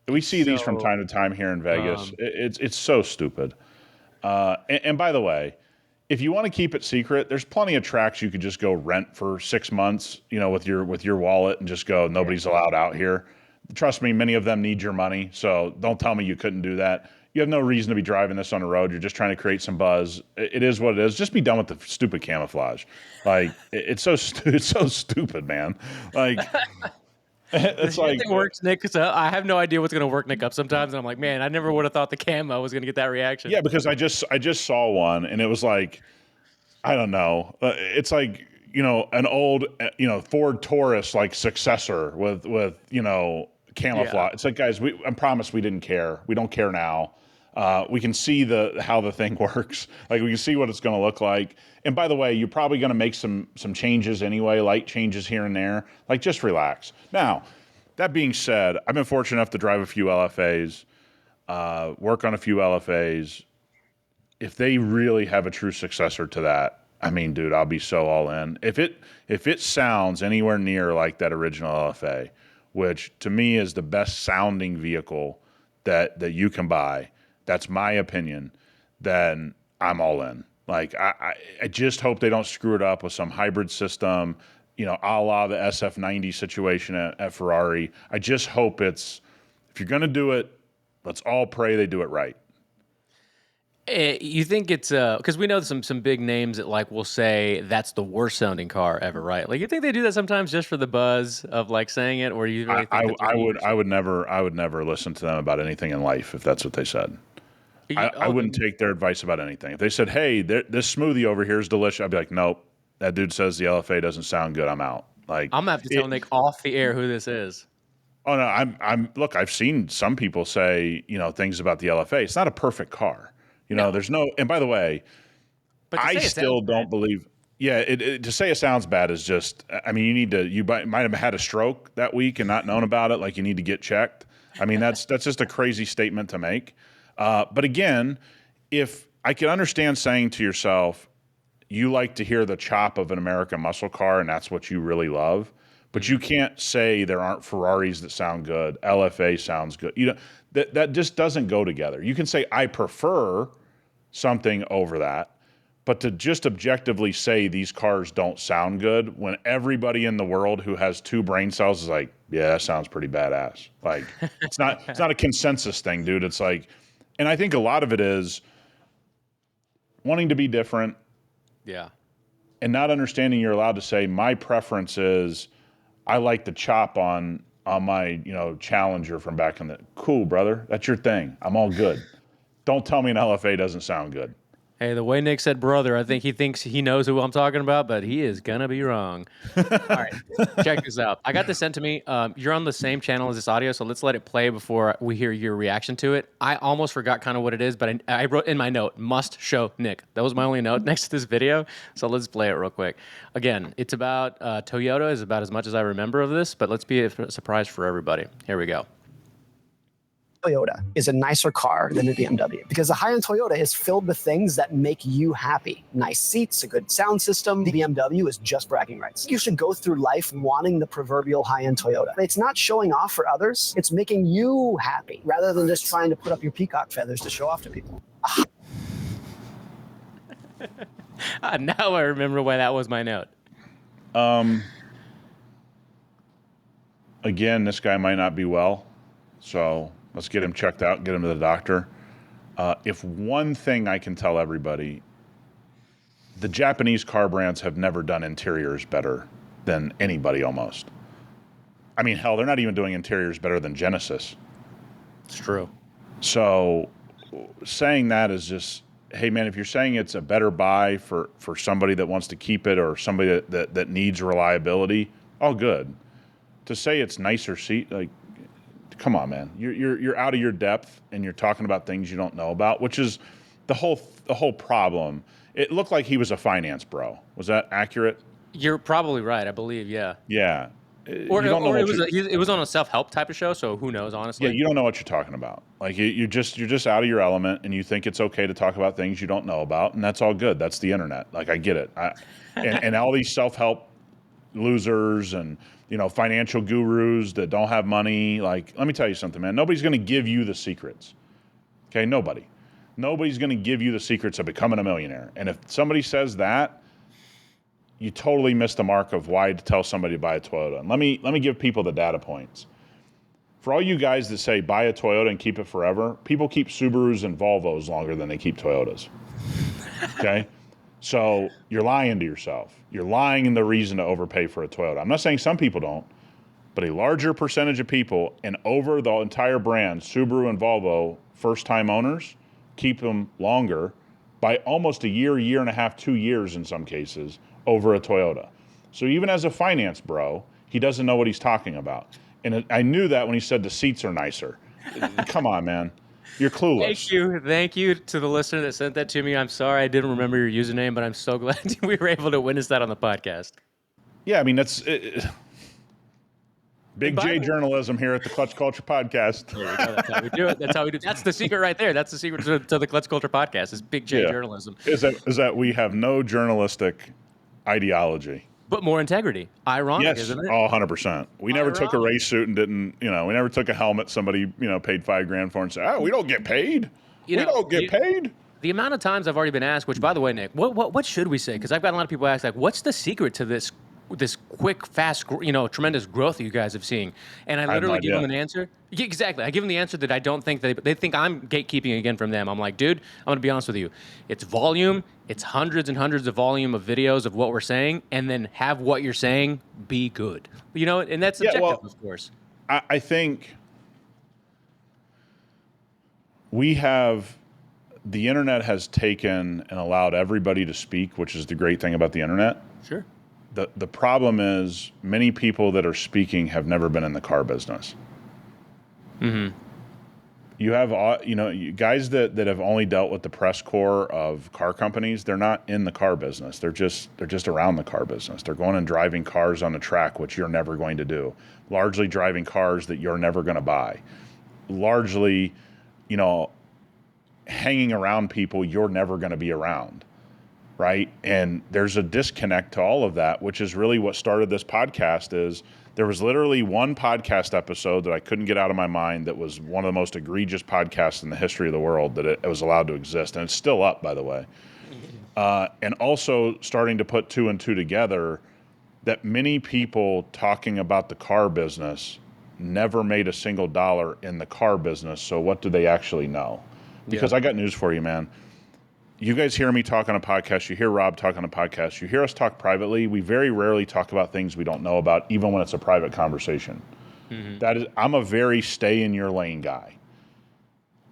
A: We see these from
B: So,
A: time to time here in Vegas.
B: um,
A: It's so stupid. And by the way, if you want to keep it secret, there's plenty of tracks you could just go rent for 6 months, with your wallet and just go,
B: yeah.
A: nobody's allowed out here. Trust me, many of them need your money. So don't tell me you couldn't do that. You have no reason to be driving this on the road. You're just trying to create some buzz. It is what it is. Just be done with the stupid camouflage. Like it's it's so stupid, man. Like it's
B: See, that
A: like
B: thing works, Nick, 'cause I have no idea what's going to work Nick up sometimes. And I'm like, man, I never would have thought the camo was going to get that reaction.
A: yeah, because I just saw one and it was like I don't know. It's like an old Ford Taurus like successor with
B: Yeah.
A: camouflage. It's like guys, I promise we didn't care. We don't care now. We can see how the thing works. Like we can see what it's going to look like. And by the way, you're probably going to make some changes anyway, light changes here and there. Like just relax. Now, that being said, I've been fortunate enough to drive a few LFAs, work on a few LFAs. If they really have a true successor to that, I mean, dude, I'll be so all in. If it sounds anywhere near like that original LFA, which to me is the best sounding vehicle that you can buy, that's my opinion, then I'm all in. Like I just hope they don't screw it up with some hybrid system, a la the SF90 situation at Ferrari. I just hope if you're gonna do it, let's all pray they do it right.
B: You think it's because we know some big names that like will say that's the worst sounding car ever, right? Like you think they do that sometimes just for the buzz of like saying it, or do you
A: I,
B: really
A: I,
B: think that they're
A: I
B: eager
A: would I
B: to?
A: would never listen to them about anything in life if that's what they said. I
B: Oh,
A: wouldn't take their advice about anything. If they said, "Hey, this smoothie over here is delicious," I'd be like, "Nope, that dude says the LFA doesn't sound good. I'm out." Like
B: I'm gonna have to tell
A: it.
B: Nick off the air who this is.
A: Oh no, look. I've seen some people say things about the LFA. It's not a perfect car.
B: No,
A: There's no. And by the way,
B: but to
A: I
B: say it sounds
A: still
B: bad.
A: don't believe. Yeah, to say it sounds bad is just. I mean, you might have had a stroke that week and not known about it. Like you need to get checked. I mean, that's just a crazy statement to make. But again, if I can understand saying to yourself, you like to hear the chop of an American muscle car, and that's what you really love. But you
B: Mhm.
A: can't say there aren't Ferraris that sound good. LFA sounds good. That just doesn't go together. You can say I prefer something over that, but to just objectively say these cars don't sound good when everybody in the world who has two brain cells is like, yeah, that sounds pretty badass. Like it's not a consensus thing, dude. It's like, and I think a lot of it is wanting to be different
B: Yeah.
A: and not understanding you're allowed to say my preference is I like the chop on my Challenger from back in the cool brother. That's your thing. I'm all good. Don't tell me an LFA doesn't sound good.
B: Hey, the way Nick said brother, I think he thinks he knows who I'm talking about, but he is gonna be wrong. All right, check this out. I got this sent to me. You're on the same channel as this audio, so let's let it play before we hear your reaction to it. I almost forgot kind of what it is, but I wrote in my note, must show Nick. That was my only note next to this video, so let's play it real quick. Again, it's about Toyota is about as much as I remember of this, but let's be a surprise for everybody. Here we go.
C: Toyota is a nicer car than a BMW because the high-end Toyota is filled with things that make you happy. Nice seats, a good sound system. The BMW is just bragging rights. You should go through life wanting the proverbial high-end Toyota. It's not showing off for others. It's making you happy rather than just trying to put up your peacock feathers to show off to people.
B: Now I remember why that was my note.
A: Again, this guy might not be well, so let's get him checked out, get him to the doctor. If one thing I can tell everybody, the Japanese car brands have never done interiors better than anybody almost. I mean, hell, they're not even doing interiors better than Genesis.
B: It's true.
A: So saying that is just, hey, man, if you're saying it's a better buy for somebody that wants to keep it or somebody that needs reliability, all good. To say it's nicer seat, like, come on, man. You're out of your depth and you're talking about things you don't know about, which is the whole problem. It looked like he was a finance bro. Was that accurate?
B: You're probably right. I believe, yeah.
A: Yeah.
B: Or it was on a self-help type of show, so who knows, honestly.
A: Yeah, you don't know what you're talking about. Like you're just out of your element, and you think it's okay to talk about things you don't know about, and that's all good. That's the internet. Like I get it. And all these self-help losers and financial gurus that don't have money. Like, let me tell you something, man. Nobody's going to give you the secrets. Okay, nobody's going to give you the secrets of becoming a millionaire. And if somebody says that, you totally missed the mark of why to tell somebody to buy a Toyota. And let me give people the data points. For all you guys that say buy a Toyota and keep it forever, people keep Subarus and Volvos longer than they keep Toyotas. Okay? So you're lying to yourself. You're lying in the reason to overpay for a Toyota. I'm not saying some people don't, but a larger percentage of people, and over the entire brand, Subaru and Volvo, first-time owners, keep them longer by almost a year and a half, 2 years in some cases, over a Toyota. So even as a finance bro, he doesn't know what he's talking about. And I knew that when he said the seats are nicer. Come on, man. You're clueless.
B: Thank you to the listener that sent that to me. I'm sorry I didn't remember your username, but I'm so glad we were able to witness that on the podcast.
A: Yeah, I mean, that's Big J journalism here at the Clutch Culture Podcast.
B: There you go. That's how we do it. That's how we do it. That's the secret right there. That's the secret to the Clutch Culture Podcast is Big J journalism.
A: Is that we have no journalistic ideology.
B: But more integrity. Ironic, isn't it?
A: Oh, 100%. We never took a race suit and didn't, we never took a helmet somebody, paid $5,000 for and said, we don't get paid. We don't get paid.
B: The amount of times I've already been asked, which by the way, Nick, what should we say? Because I've got a lot of people ask, like, what's the secret to this quick, fast, tremendous growth that you guys have seen? And I literally give them an answer. Yeah, exactly. I give them the answer that I don't think they think I'm gatekeeping again from them. I'm like, dude, I'm going to be honest with you. It's volume. It's hundreds and hundreds of volume of videos of what we're saying, and then have what you're saying be good. And that's subjective, of course.
A: I think the internet has taken and allowed everybody to speak, which is the great thing about the internet.
B: Sure.
A: The problem is many people that are speaking have never been in the car business.
B: Mm-hmm.
A: You have, guys that have only dealt with the press corps of car companies. They're not in the car business. They're just around the car business. They're going and driving cars on the track, which you're never going to do. Largely driving cars that you're never going to buy. Largely, hanging around people you're never going to be around. Right? And there's a disconnect to all of that, which is really what started this podcast. Is there was literally one podcast episode that I couldn't get out of my mind that was one of the most egregious podcasts in the history of the world that it was allowed to exist. And it's still up, by the way. And also starting to put two and two together that many people talking about the car business never made a single dollar in the car business. So what do they actually know? Because I got news for you, man. You guys hear me talk on a podcast. You hear Rob talk on a podcast. You hear us talk privately. We very rarely talk about things we don't know about, even when it's a private conversation. Mm-hmm. I'm a very stay in your lane guy.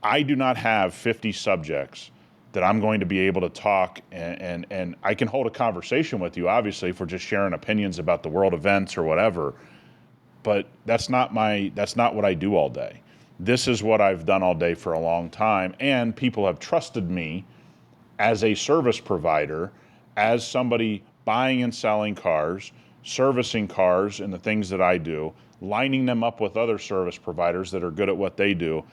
A: I do not have 50 subjects that I'm going to be able to talk and I can hold a conversation with you, obviously, if we're just sharing opinions about the world events or whatever. But that's not what I do all day. This is what I've done all day for a long time, and people have trusted me as a service provider, as somebody buying and selling cars, servicing cars and the things that I do, lining them up with other service providers that are good at what they do.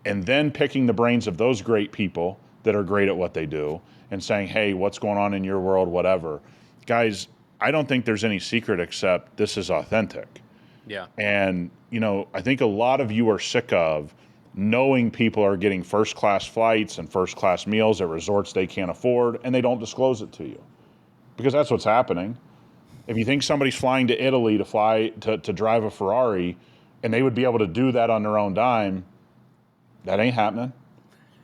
A: and then picking the brains of those great people that are great at what they do and saying, hey, what's going on in your world, whatever. Guys, I don't think there's any secret except this is authentic.
B: Yeah.
A: And, I think a lot of you are sick of knowing people are getting first-class flights and first-class meals at resorts they can't afford, and they don't disclose it to you. Because that's what's happening. If you think somebody's flying to Italy to drive a Ferrari, and they would be able to do that on their own dime, that ain't happening.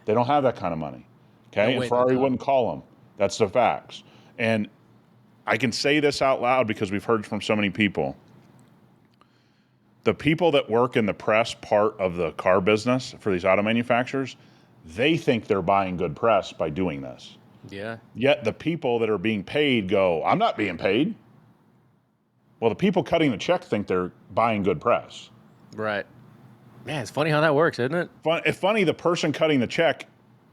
A: They don't have that kind of money. Okay?
B: No way
A: And Ferrari
B: they
A: wouldn't call them. That's the facts. And I can say this out loud because we've heard from so many people. The people that work in the press part of the car business for these auto manufacturers, they think they're buying good press by doing this.
B: Yeah.
A: Yet the people that are being paid go, I'm not being paid. Well, the people cutting the check think they're buying good press.
B: Right. Man, it's funny how that works, isn't it?
A: It's funny, the person cutting the check,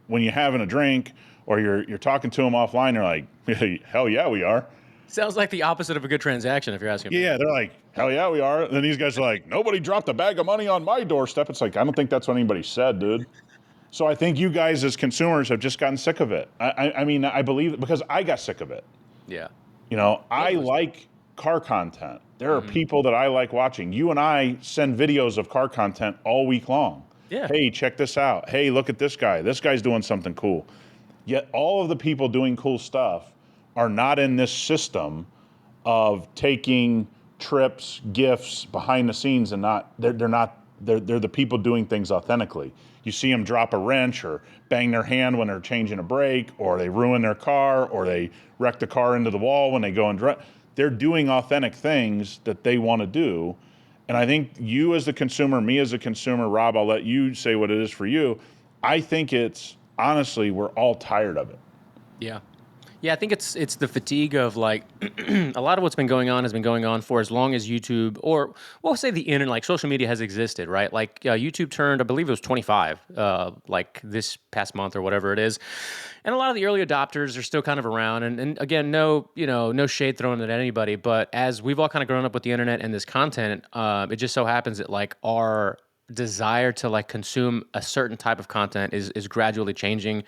A: when you're having a drink or you're talking to them offline, they're like, hell yeah, we are.
B: Sounds like the opposite of a good transaction, if you're asking me.
A: Yeah, they're like, hell yeah, we are. And then these guys are like, nobody dropped a bag of money on my doorstep. It's like, I don't think that's what anybody said, dude. So I think you guys as consumers have just gotten sick of it. I mean, I believe it because I got sick of it.
B: Yeah.
A: I like car content. There are people that I like watching. You and I send videos of car content all week long.
B: Yeah.
A: Hey, check this out. Hey, look at this guy. This guy's doing something cool. Yet all of the people doing cool stuff are not in this system of taking trips, gifts, behind the scenes, and they're the people doing things authentically. You see them drop a wrench or bang their hand when they're changing a brake, or they ruin their car, or they wreck the car into the wall when they go and drive. They're doing authentic things that they want to do. And I think you as the consumer, me as a consumer, Rob, I'll let you say what it is for you. I think honestly, we're all tired of it.
B: Yeah. Yeah, I think it's the fatigue of like a lot of what's been going on has been going on for as long as YouTube or we'll say the internet, like social media has existed, right? Like YouTube turned, I believe it was 25, like this past month or whatever it is. And a lot of the early adopters are still kind of around. And again, no shade thrown at anybody, but as we've all kind of grown up with the internet and this content, it just so happens that like our desire to like consume a certain type of content is gradually changing.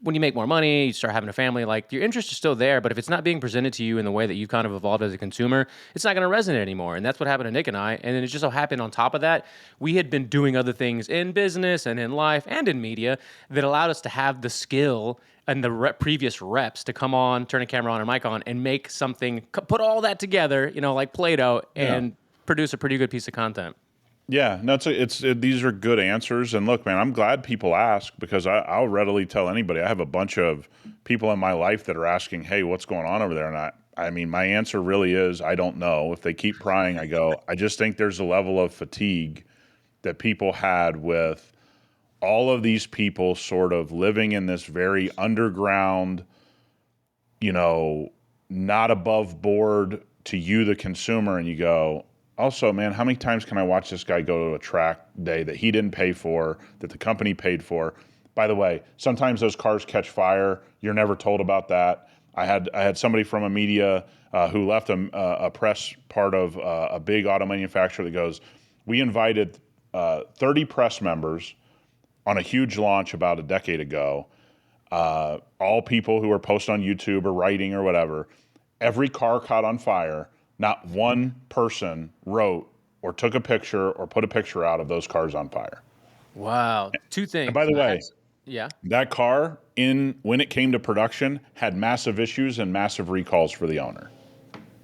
B: When you make more money, you start having a family, like your interest is still there, but if it's not being presented to you in the way that you kind of evolved as a consumer, it's not going to resonate anymore. And that's what happened to Nick and I. And then it just so happened on top of that, we had been doing other things in business and in life and in media that allowed us to have the skill and the previous reps to come on, turn a camera on or mic on and make something, put all that together, like Play-Doh and produce a pretty good piece of content.
A: Yeah, no, these are good answers. And look, man, I'm glad people ask because I'll readily tell anybody. I have a bunch of people in my life that are asking, hey, what's going on over there? And I mean, my answer really is, I don't know. If they keep prying, I go, I just think there's a level of fatigue that people had with all of these people sort of living in this very underground, not above board to you, the consumer. And you go, also, man, how many times can I watch this guy go to a track day that he didn't pay for, that the company paid for? By the way, sometimes those cars catch fire. You're never told about that. I had somebody from a media who left a press part of a big auto manufacturer that goes, we invited 30 press members on a huge launch about a decade ago, all people who were posting on YouTube or writing or whatever. Every car caught on fire. Not one person wrote or took a picture or put a picture out of those cars on fire.
B: Wow. Two things.
A: And by the way,
B: yeah,
A: that car, when it came to production, had massive issues and massive recalls for the owner.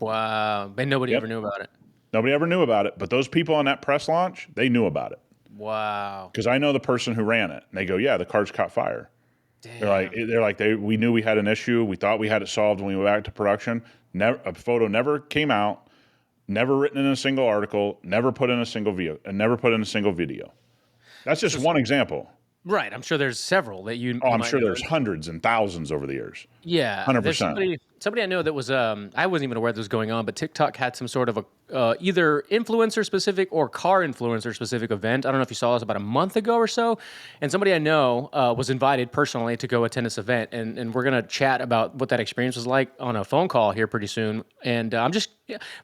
B: Wow. And nobody ever knew about it.
A: Nobody ever knew about it. But those people on that press launch, they knew about it.
B: Wow.
A: Because I know the person who ran it. And they go, yeah, the car's caught fire.
B: Damn.
A: We knew we had an issue. We thought we had it solved when we went back to production. A photo never came out, never written in a single article, never put in a single video. That's just one example.
B: Right. I'm sure there's several that you.
A: I'm sure there's hundreds and thousands over the years.
B: Yeah.
A: 100%.
B: somebody I know that was, I wasn't even aware this was going on, but TikTok had some sort of a either influencer specific or car influencer specific event. I don't know if you saw this about a month ago or so. And somebody I know was invited personally to go attend this event. And we're going to chat about what that experience was like on a phone call here pretty soon. And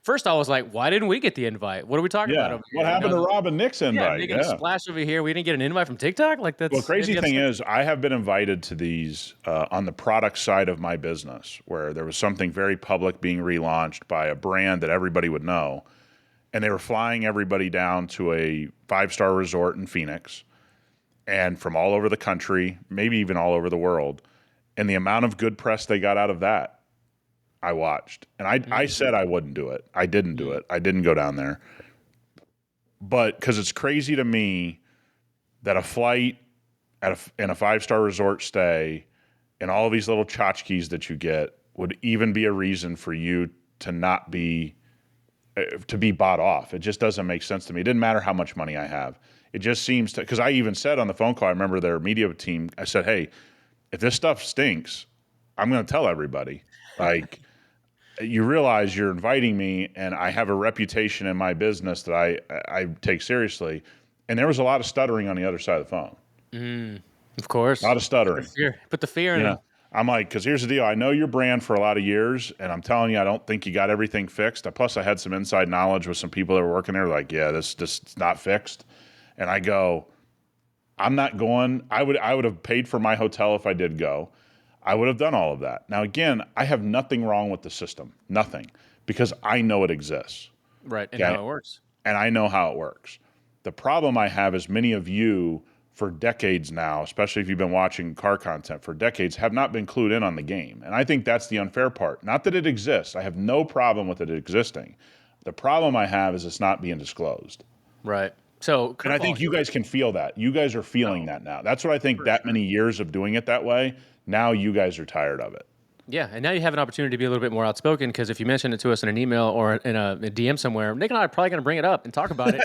B: first I was like, why didn't we get the invite? What are we talking about
A: Yeah.
B: over
A: What
B: here?
A: happened to Rob and Nick's
B: Yeah,
A: invite?
B: making a splash over here. We didn't get an invite from TikTok? Like that's
A: Well, crazy
B: maybe
A: thing is, I have been invited to these on the product side of my business, where there was something very public being relaunched by a brand that everybody would know, and they were flying everybody down to a 5-star resort in Phoenix, and from all over the country, maybe even all over the world, and the amount of good press they got out of that, I watched, and I said I wouldn't do it. I didn't do it. I didn't go down there, but because it's crazy to me that a flight in a 5-star resort stay and all these little tchotchkes that you get would even be a reason for you to not be to be bought off. It just doesn't make sense to me. It didn't matter how much money I have. It just seems to, because I even said on the phone call, I remember their media team, I said, hey, if this stuff stinks, I'm going to tell everybody. Like, you realize you're inviting me and I have a reputation in my business that I take seriously. And there was a lot of stuttering on the other side of the phone.
B: Of course.
A: A lot of stuttering.
B: Put the fear in
A: Yeah.
B: them.
A: I'm like, because here's the deal. I know your brand for a lot of years, and I'm telling you, I don't think you got everything fixed. Plus, I had some inside knowledge with some people that were working there. Like, yeah, this is not fixed. And I go, I'm not going. I would have paid for my hotel if I did go. I would have done all of that. Now, again, I have nothing wrong with the system, nothing, because I know it exists.
B: Right. And
A: Okay?
B: how it works.
A: And I know how it works. The problem I have is many of you for decades now, especially if you've been watching car content for decades, have not been clued in on the game. And I think that's the unfair part. Not that it exists. I have no problem with it existing. The problem I have is it's not being disclosed.
B: Right. So,
A: And I think you guys can feel that. You guys are feeling that now. That's what I think that many years of doing it that way, now you guys are tired of it.
B: Yeah, and now you have an opportunity to be a little bit more outspoken because if you mention it to us in an email or in a DM somewhere, Nick and I are probably going to bring it up and talk about it.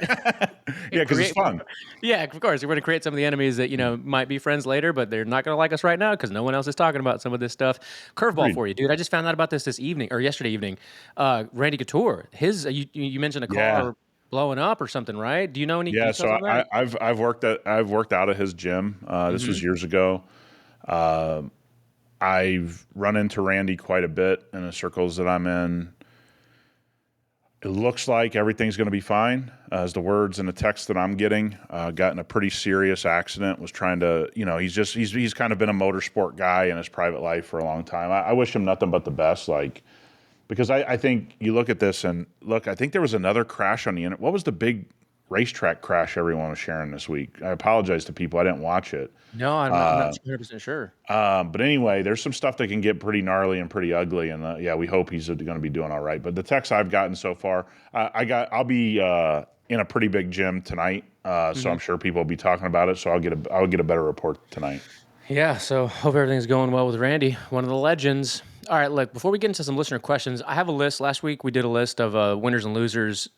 A: Yeah, because it's fun.
B: Yeah, of course. We're going to create some of the enemies that, might be friends later, but they're not going to like us right now because no one else is talking about some of this stuff. Curveball for you, dude. I just found out about this evening or yesterday evening. Randy Couture, you mentioned a car blowing up or something, right? Do you know any details on that?
A: I've worked out at his gym. This was years ago. I've run into Randy quite a bit in the circles that I'm in. It looks like everything's going to be fine. As the words in the text that I'm getting, got in a pretty serious accident. Was trying to, he's kind of been a motorsport guy in his private life for a long time. I wish him nothing but the best. Because I think you look at this and look, I think there was another crash on the internet. What was the big racetrack crash everyone was sharing this week? I apologize to people. I didn't watch it.
B: No, I'm not 100% sure.
A: But anyway, there's some stuff that can get pretty gnarly and pretty ugly, and we hope he's going to be doing all right. But the texts I've gotten so far, I'll be in a pretty big gym tonight, so I'm sure people will be talking about it. So I'll get a better report tonight.
B: Yeah, so hope everything's going well with Randy, one of the legends. All right, look, before we get into some listener questions, I have a list. Last week we did a list of winners and losers.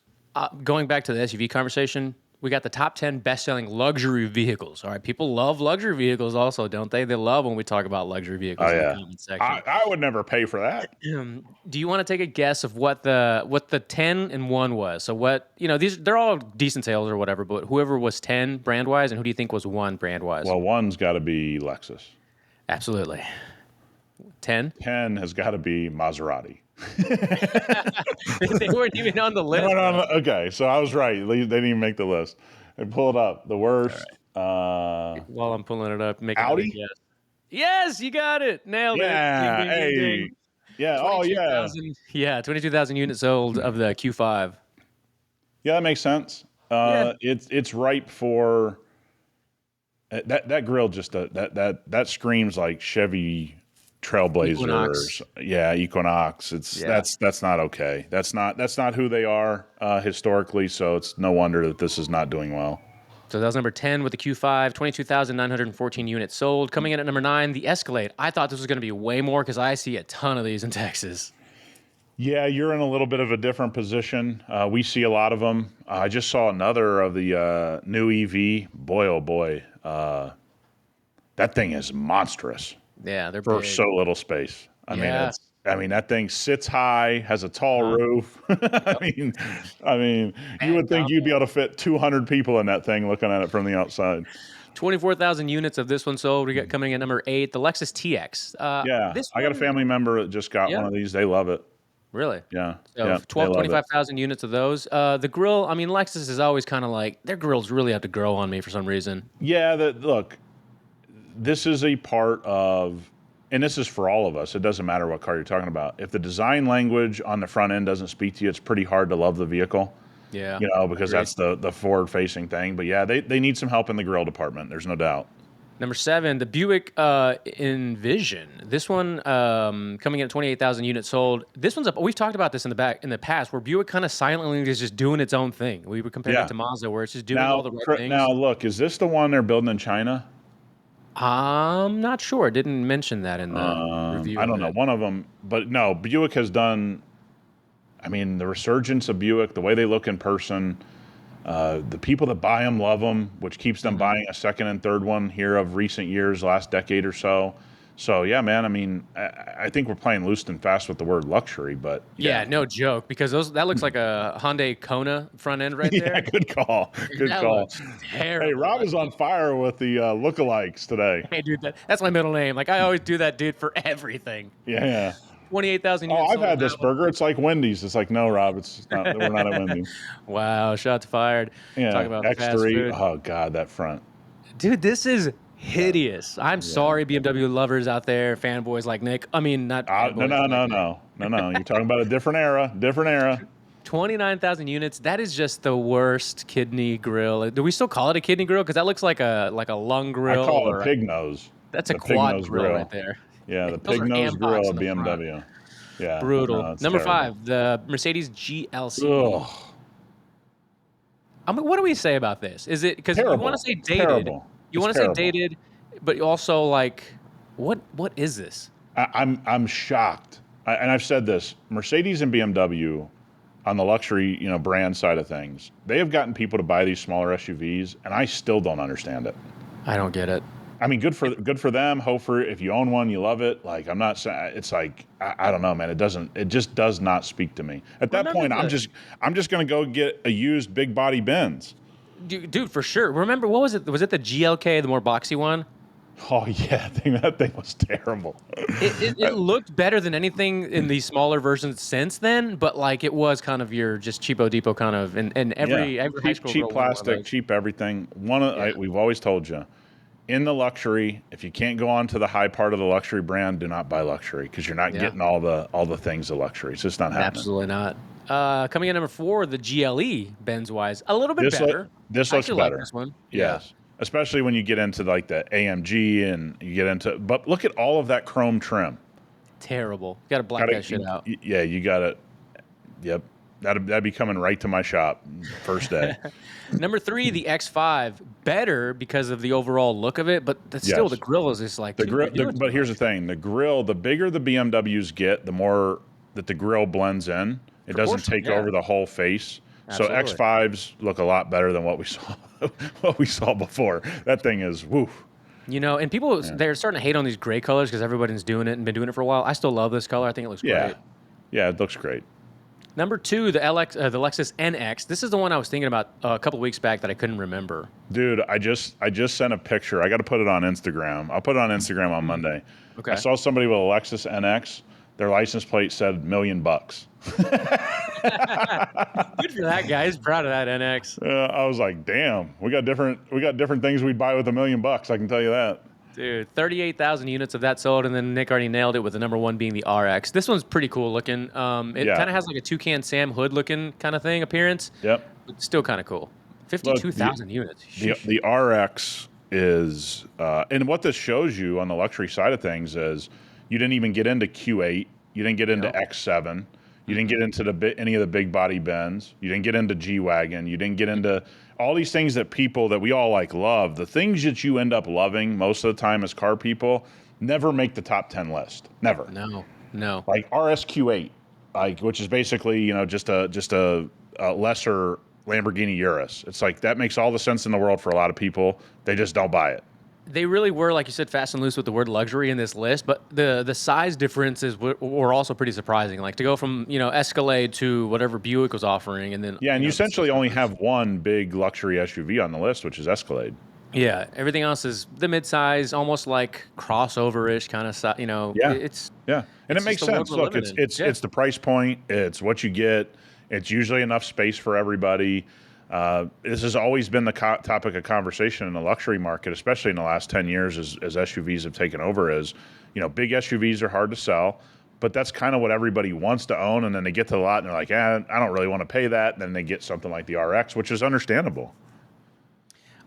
B: Going back to the SUV conversation, we got the top 10 best-selling luxury vehicles. All right, people love luxury vehicles also, don't they? They love when we talk about luxury vehicles in the comment section.
A: I would never pay for that.
B: Do you want to take a guess of what the 10 and 1 was? So what, they're all decent sales or whatever, but whoever was 10 brand-wise, and who do you think was 1 brand-wise?
A: Well, 1's got to be Lexus.
B: Absolutely. 10?
A: 10 has got to be Maserati.
B: They weren't even on the list.
A: No. Okay, so I was right. They didn't even make the list. I pulled up the worst.
B: While I'm pulling it up, make
A: Audi?
B: another guess. Yes, you got it. Nailed it.
A: Yeah.
B: Ding, ding, ding.
A: Yeah. Oh, yeah.
B: 22,000 units sold of the Q5.
A: Yeah, that makes sense. It's ripe for that grill. Just that screams like Chevy Trailblazer.
B: Equinox.
A: Yeah, Equinox. That's not okay. That's not who they are historically. So it's no wonder that this is not doing well.
B: So that was number 10 with the Q5, 22,914 units sold. Coming in at number 9, the Escalade. I thought this was going to be way more because I see a ton of these in Texas.
A: Yeah, you're in a little bit of a different position. We see a lot of them. I just saw another of the new EV. Boy, oh boy. That thing is monstrous.
B: Yeah, they're
A: for
B: big.
A: so little space. I mean, I mean, that thing sits high, has a tall roof. I mean, you
B: Bad
A: would think you'd be
B: combo.
A: able to fit 200 people in that thing looking at it from the outside.
B: 24,000 units of this one sold. We got coming in at number 8, the Lexus TX.
A: Yeah,
B: This
A: I got a
B: one,
A: family member that just got
B: yeah,
A: one of these. They love it.
B: really.
A: Yeah,
B: So
A: yeah, they love it.
B: 25,000 units of those. The grill, I mean, Lexus is always kind of like, their grills really have to grow on me for some reason.
A: Yeah, look, this is a part of, and this is for all of us. It doesn't matter what car you're talking about. If the design language on the front end doesn't speak to you, it's pretty hard to love the vehicle.
B: Yeah.
A: Because
B: Agreed.
A: that's the forward-facing thing. But yeah, they need some help in the grill department. There's no doubt.
B: Number 7, the Buick Envision. This one coming in at 28,000 units sold. This one's up. We've talked about this in the past, where Buick kind of silently is just doing its own thing. We were comparing
A: Yeah.
B: it to Mazda, where it's just doing all the right things.
A: Now look, is this the one they're building in China?
B: I'm not sure. Didn't mention that in the review.
A: I don't know.
B: Of it.
A: One of them, but no, Buick has done. I mean, the resurgence of Buick, the way they look in person, the people that buy them love them, which keeps them buying a second and third one here of recent years, last decade or so. So yeah, man. I mean, I think we're playing loose and fast with the word luxury, but
B: Yeah, no joke, because that looks like a Hyundai Kona front end right there.
A: yeah, good call. Good
B: That
A: call.
B: looks terrible.
A: Hey, Rob is on fire with the lookalikes today.
B: Hey, dude, that's my middle name. Like, I always do that, dude, for everything.
A: Yeah.
B: 28,000
A: Oh,
B: units.
A: I've
B: sold
A: had
B: on
A: this
B: that one.
A: burger. It's like Wendy's. It's like, no, Rob, it's not. We're not at Wendy's.
B: Wow, shots fired.
A: Yeah,
B: Talk about fast
A: X3.
B: food.
A: Oh God, that front.
B: Dude, this is hideous. I'm sorry, BMW lovers out there, fanboys like Nick. I mean, not
A: No,
B: fanboys, but like Nick.
A: no. You're talking about a different era. Different era.
B: 29,000 units. That is just the worst kidney grill. Do we still call it a kidney grill? Because that looks like a lung grill.
A: I call it
B: or
A: a pig nose.
B: That's a
A: The pig
B: quad
A: nose
B: grill right there.
A: Yeah, the
B: Those
A: pig
B: are
A: nose
B: Ambox
A: grill
B: in
A: of
B: the front.
A: BMW. Yeah,
B: Brutal.
A: no, it's
B: Number
A: terrible.
B: 5, the Mercedes GLC.
A: Ugh,
B: I mean, what do we say about this? Is it because you
A: Terrible.
B: want to say
A: It's
B: dated?
A: terrible.
B: You
A: It's
B: want to say
A: terrible.
B: dated, but also like, what is this?
A: I'm shocked, and I've said this. Mercedes and BMW, on the luxury brand side of things, they have gotten people to buy these smaller SUVs, and I still don't understand it.
B: I don't get it.
A: I mean, good for them. Hope for if you own one, you love it. Like I'm not saying it's like I don't know, man. It just does not speak to me. At that point, I'm just gonna go get a used big body Benz.
B: Dude, for sure. Remember, what was it? Was it the GLK, the more boxy one?
A: Oh yeah, that thing was terrible.
B: It looked better than anything in these smaller versions since then, but like it was kind of your just cheapo depot kind of, and every high school
A: cheap
B: girl wanted one of
A: plastic,
B: those.
A: cheap everything.
B: Yeah.
A: We've always told you, in the luxury, if you can't go on to the high part of the luxury brand, do not buy luxury because you're not getting all the things of luxury. It's just not happening.
B: Absolutely not. Coming in number 4, the GLE, Benz wise, a little bit better.
A: This
B: I
A: looks
B: actually
A: better.
B: like this one.
A: Yes. Especially when you get into like the AMG and you get into, but look at all of that chrome trim.
B: Terrible. Got to black that shit out.
A: Yeah, you got it. Yep. That'd be coming right to my shop first day.
B: Number 3, the X5, better because of the overall look of it, but still the grill is just like
A: the grill. But here's the thing: the grill. The bigger the BMWs get, the more that the grill blends in. It doesn't take over the whole face.
B: Absolutely.
A: So X5s look a lot better than what we saw before. That thing is woof.
B: And people they're starting to hate on these gray colors because everybody's doing it and been doing it for a while. I still love this color. I think it looks great.
A: Yeah, it looks great.
B: Number 2, the Lexus NX. This is the one I was thinking about a couple weeks back that I couldn't remember.
A: Dude, I just sent a picture. I got to put it on Instagram. I'll put it on Instagram on Monday.
B: Okay.
A: I saw somebody with a Lexus NX. Their license plate said $1 million.
B: Good for that guy. He's proud of that NX.
A: I was like, damn, we got different things we'd buy with $1 million. I can tell you that.
B: Dude, 38,000 units of that sold, and then Nick already nailed it with the number 1 being the RX. This one's pretty cool looking. It kind of has like a Toucan Sam Hood looking kind of thing appearance.
A: Yep.
B: But still kind of cool. 52,000 units.
A: The RX is, and what this shows you on the luxury side of things is you didn't even get into Q8. You didn't get into X7. You didn't get into any of the big body Benz. You didn't get into G-Wagon. You didn't get into all these things that people that we all like love. The things that you end up loving most of the time as car people never make the top 10 list. Never.
B: No.
A: Like RSQ8, which is basically just a lesser Lamborghini Urus. It's like that makes all the sense in the world for a lot of people. They just don't buy it.
B: They really were, like you said, fast and loose with the word luxury in this list, but the size differences were also pretty surprising. Like to go from Escalade to whatever Buick was offering, and then
A: Yeah, and you
B: the
A: essentially only
B: successors.
A: have one big luxury SUV on the list, which is Escalade.
B: Yeah, everything else is the midsize, almost like crossover-ish kind of size.
A: Yeah, yeah, and it
B: It's just
A: makes
B: the world
A: sense.
B: we're
A: Look,
B: living
A: it's
B: in.
A: it's
B: Yeah.
A: it's the price point. It's what you get. It's usually enough space for everybody. This has always been the topic of conversation in the luxury market, especially in the last 10 years as SUVs have taken over. Is big SUVs are hard to sell, but that's kind of what everybody wants to own. And then they get to the lot and they're like, I don't really want to pay that. And then they get something like the RX, which is understandable.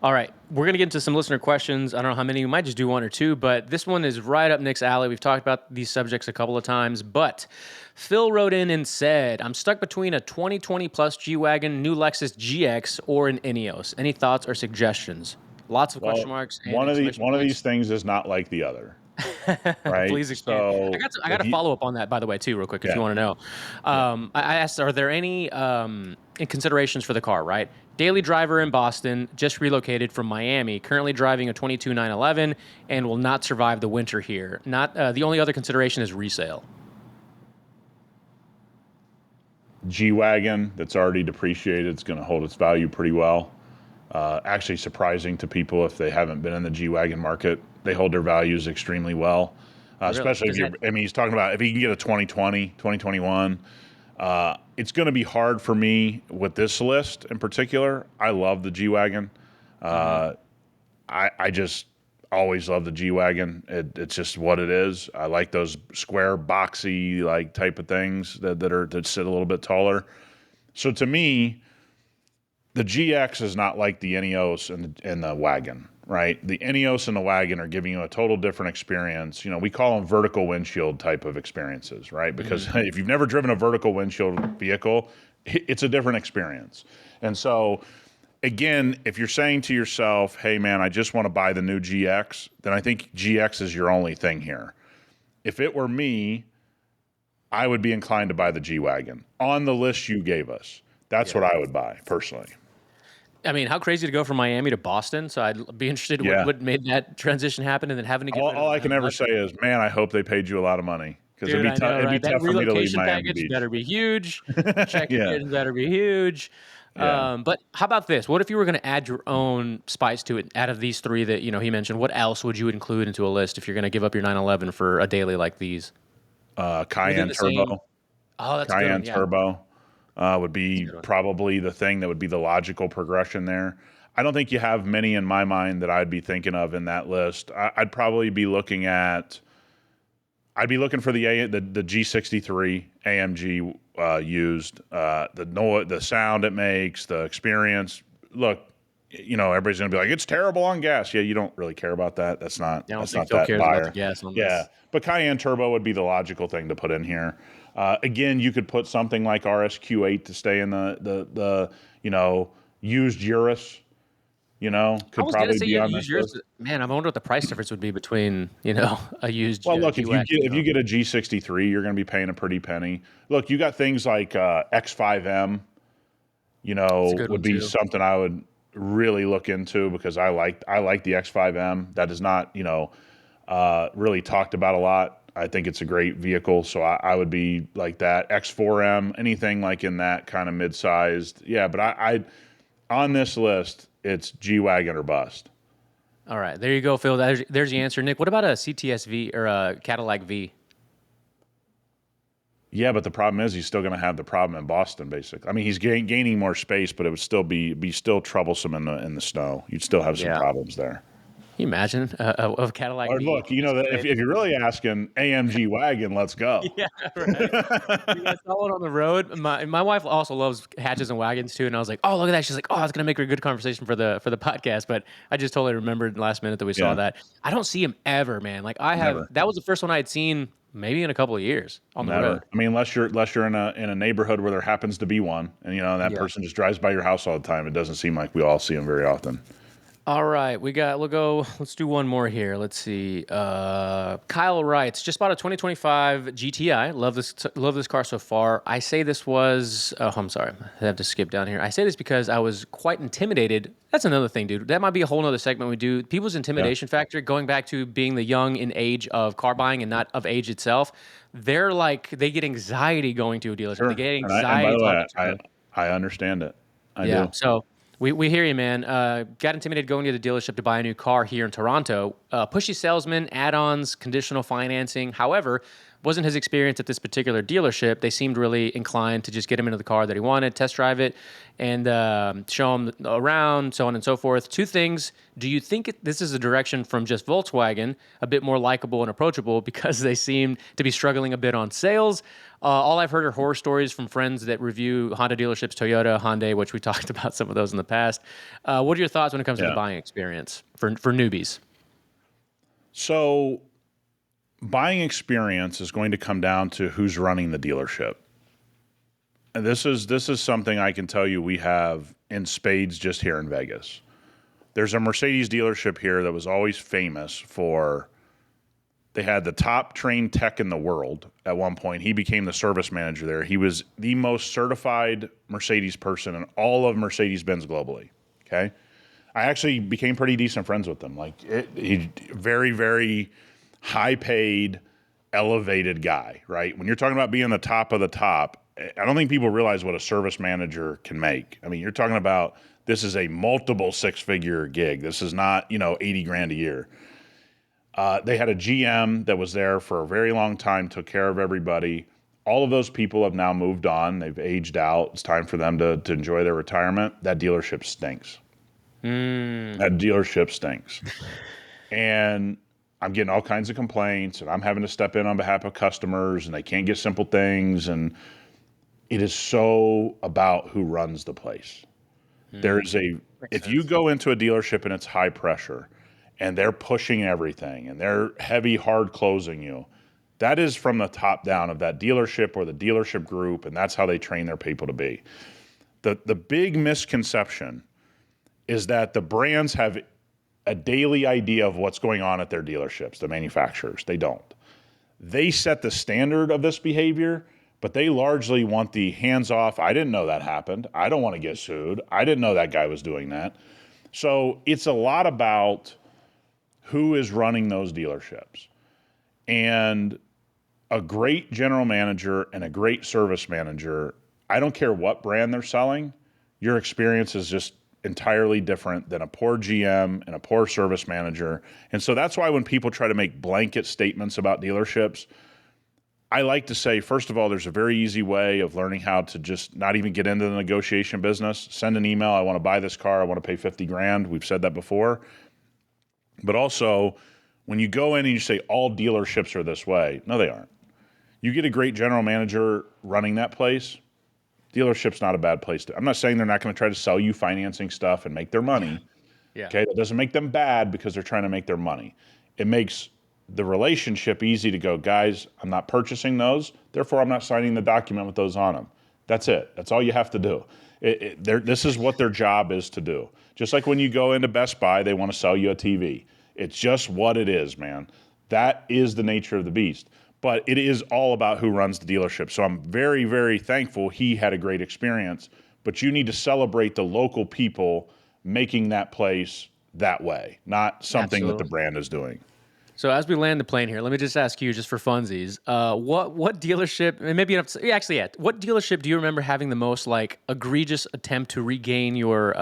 B: All right, we're going to get into some listener questions. I don't know how many. We might just do one or two, but this one is right up Nick's alley. We've talked about these subjects a couple of times, but Phil wrote in and said, I'm stuck between a 2020 plus G-Wagon, new Lexus GX, or an Ineos. Any thoughts or suggestions? Lots of question
A: Well,
B: marks and
A: one of the
B: exclamation
A: one of these
B: points.
A: things is not like the other, right?
B: Please expand.
A: So
B: I got
A: if
B: a
A: you,
B: follow up on that, by the way, too, real quick, if
A: yeah,
B: you want to know.
A: yeah.
B: I asked, are there any considerations for the car, right? Daily driver in Boston, just relocated from Miami, currently driving a 22 911 and will not survive the winter here. Not the only other consideration is resale.
A: G-Wagon that's already depreciated is going to hold its value pretty well. Actually surprising to people if they haven't been in the G-Wagon market. They hold their values extremely well,
B: Really?
A: especially if he's talking about if he can get a 2020, 2021. It's going to be hard for me with this list in particular. I love the G-Wagon. I just always love the G-Wagon. It's just what it is. I like those square, boxy like type of things that sit a little bit taller. So to me, the GX is not like the Eneos and the wagon, right? The Eneos and the wagon are giving you a total different experience. We call them vertical windshield type of experiences, right? Because if you've never driven a vertical windshield vehicle, it's a different experience. And so, again, if you're saying to yourself, hey, man, I just want to buy the new GX, then I think GX is your only thing here. If it were me, I would be inclined to buy the G-Wagon on the list you gave us. That's what I would buy personally.
B: I mean, how crazy to go from Miami to Boston. So I'd be interested in
A: Yeah.
B: what made that transition happen and then having to get rid of
A: All I
B: the
A: can ever
B: 911.
A: say is, man, I hope they paid you a lot of money because
B: Dude, I know,
A: it'd be
B: right? That
A: tough for me to leave
B: relocation
A: Miami
B: package
A: Beach.
B: better be huge. The check you're
A: Yeah,
B: getting better be huge.
A: yeah.
B: But how about this? What if you were going to add your own spice to it? Out of these three that he mentioned, what else would you include into a list if you're going to give up your 911 for a daily like these? Within
A: Cayenne
B: the same.
A: Turbo.
B: Oh, that's a good
A: Cayenne
B: one. Yeah,
A: Turbo would
B: that's a
A: be
B: good one.
A: probably the thing that would be the logical progression there. I don't think you have many in my mind that I'd be thinking of in that list. I'd probably be looking at. I'd be looking for the G63 AMG used. The sound it makes, the experience. Look, everybody's gonna be like, it's terrible on gas. Yeah, you don't really care about that.
B: I don't
A: That's
B: think
A: not
B: Phil
A: that
B: cares about the
A: buyer.
B: gas on
A: Yeah,
B: this.
A: but Cayenne Turbo would be the logical thing to put in here. Again, you could put something like RSQ8 to stay in the used Urus.
B: I
A: Could
B: was gonna
A: probably
B: say
A: be
B: you had to
A: on
B: use
A: this
B: yours.
A: list.
B: But man, I wonder what the price difference would be between a used
A: Well, look,
B: G-Wagon.
A: if you get a G63, you're going to be paying a pretty penny. Look, you got things like X5M.
B: It's a good
A: Would
B: one
A: be
B: too.
A: something I would really look into because I like the X5M. That is not really talked about a lot. I think it's a great vehicle, so I would be like that. X4M, anything like in that kind of mid-sized. Yeah, but I on this list, it's G-Wagon or bust.
B: All right, there you go, Phil. There's the answer, Nick. What about a CTS-V or a Cadillac V?
A: Yeah, but the problem is he's still going to have the problem in Boston. Basically, I mean he's gaining more space, but it would still be still troublesome in the snow. You'd still have some
B: Yeah.
A: problems there.
B: Can you imagine a Cadillac
A: Or
B: V?
A: look, that if you're really asking AMG wagon, let's go.
B: Yeah, right. I saw one on the road. My wife also loves hatches and wagons too, and I was like, "Oh, look at that!" She's like, "Oh, that's gonna make for a good conversation for the podcast." But I just totally remembered last minute that we saw
A: Yeah,
B: that. I don't see him ever, man. Like I have.
A: never,
B: That was the first one I had seen maybe in a couple of years on the road.
A: never. I mean, unless you're in a neighborhood where there happens to be one, and that
B: Yeah.
A: person just drives by your house all the time. It doesn't seem like we all see them very often.
B: All right, let's do one more here. Let's see. Kyle writes, just bought a 2025 GTI. Love this car so far. I say this was, oh, I'm sorry. I have to skip down here. I say this because I was quite intimidated. That's another thing, dude. That might be a whole nother segment we do. People's intimidation factor, going back to being the young in age of car buying and not of age itself. They get anxiety going to a dealership. They
A: Sure.
B: get
A: And by
B: anxiety
A: the way,
B: talking to
A: I understand it. I
B: yeah.
A: do.
B: So we hear you, man. Got intimidated going to the dealership to buy a new car here in Toronto. Pushy salesman, add-ons, conditional financing. However, wasn't his experience at this particular dealership. They seemed really inclined to just get him into the car that he wanted, test drive it, and show him around, so on and so forth. Two things. Do you think this is a direction from just Volkswagen, a bit more likable and approachable because they seem to be struggling a bit on sales? All I've heard are horror stories from friends that review Honda dealerships, Toyota, Hyundai, which we talked about some of those in the past. What are your thoughts when it comes to the
A: Yeah.
B: buying experience for newbies?
A: So buying experience is going to come down to who's running the dealership. And this is something I can tell you we have in spades just here in Vegas. There's a Mercedes dealership here that was always famous for, they had the top trained tech in the world at one point. He became the service manager there. He was the most certified Mercedes person in all of Mercedes-Benz globally. Okay. I actually became pretty decent friends with him. He very, very high paid, elevated guy, right? When you're talking about being the top of the top, I don't think people realize what a service manager can make. I mean, you're talking about, this is a multiple six-figure gig. This is not, 80 grand a year. They had a GM that was there for a very long time, took care of everybody. All of those people have now moved on. They've aged out. It's time for them to enjoy their retirement. That dealership stinks. That dealership stinks. And I'm getting all kinds of complaints, and I'm having to step in on behalf of customers, and they can't get simple things. And it is so about who runs the place. If you go into a dealership and it's high pressure, and they're pushing everything, and they're heavy, hard closing you, that is from the top down of that dealership or the dealership group, and that's how they train their people to be. The big misconception is that the brands have a daily idea of what's going on at their dealerships, the manufacturers. They don't. They set the standard of this behavior, but they largely want the hands-off, I didn't know that happened. I don't want to get sued. I didn't know that guy was doing that. So it's a lot about who is running those dealerships. And a great general manager and a great service manager, I don't care what brand they're selling, your experience is just entirely different than a poor GM and a poor service manager. And so that's why when people try to make blanket statements about dealerships, I like to say, first of all, there's a very easy way of learning how to just not even get into the negotiation business. Send an email, I want to buy this car, I want to pay 50 grand. We've said that before. But also, when you go in and you say all dealerships are this way, no, they aren't. You get a great general manager running that place, dealership's not a bad place to. I'm not saying they're not going to try to sell you financing stuff and make their money.
B: Yeah.
A: Okay, that doesn't make them bad because they're trying to make their money. It makes the relationship easy to go, guys, I'm not purchasing those, therefore I'm not signing the document with those on them. That's it. That's all you have to do. This is what their job is to do. Just like when you go into Best Buy, they want to sell you a TV. It's just what it is, man. That is the nature of the beast. But it is all about who runs the dealership. So I'm very, very thankful he had a great experience. But you need to celebrate the local people making that place that way, not something that the brand is doing.
B: So as we land the plane here, let me just ask you, just for funsies, what dealership, and maybe you have to, actually, yeah, what dealership do you remember having the most egregious attempt to regain your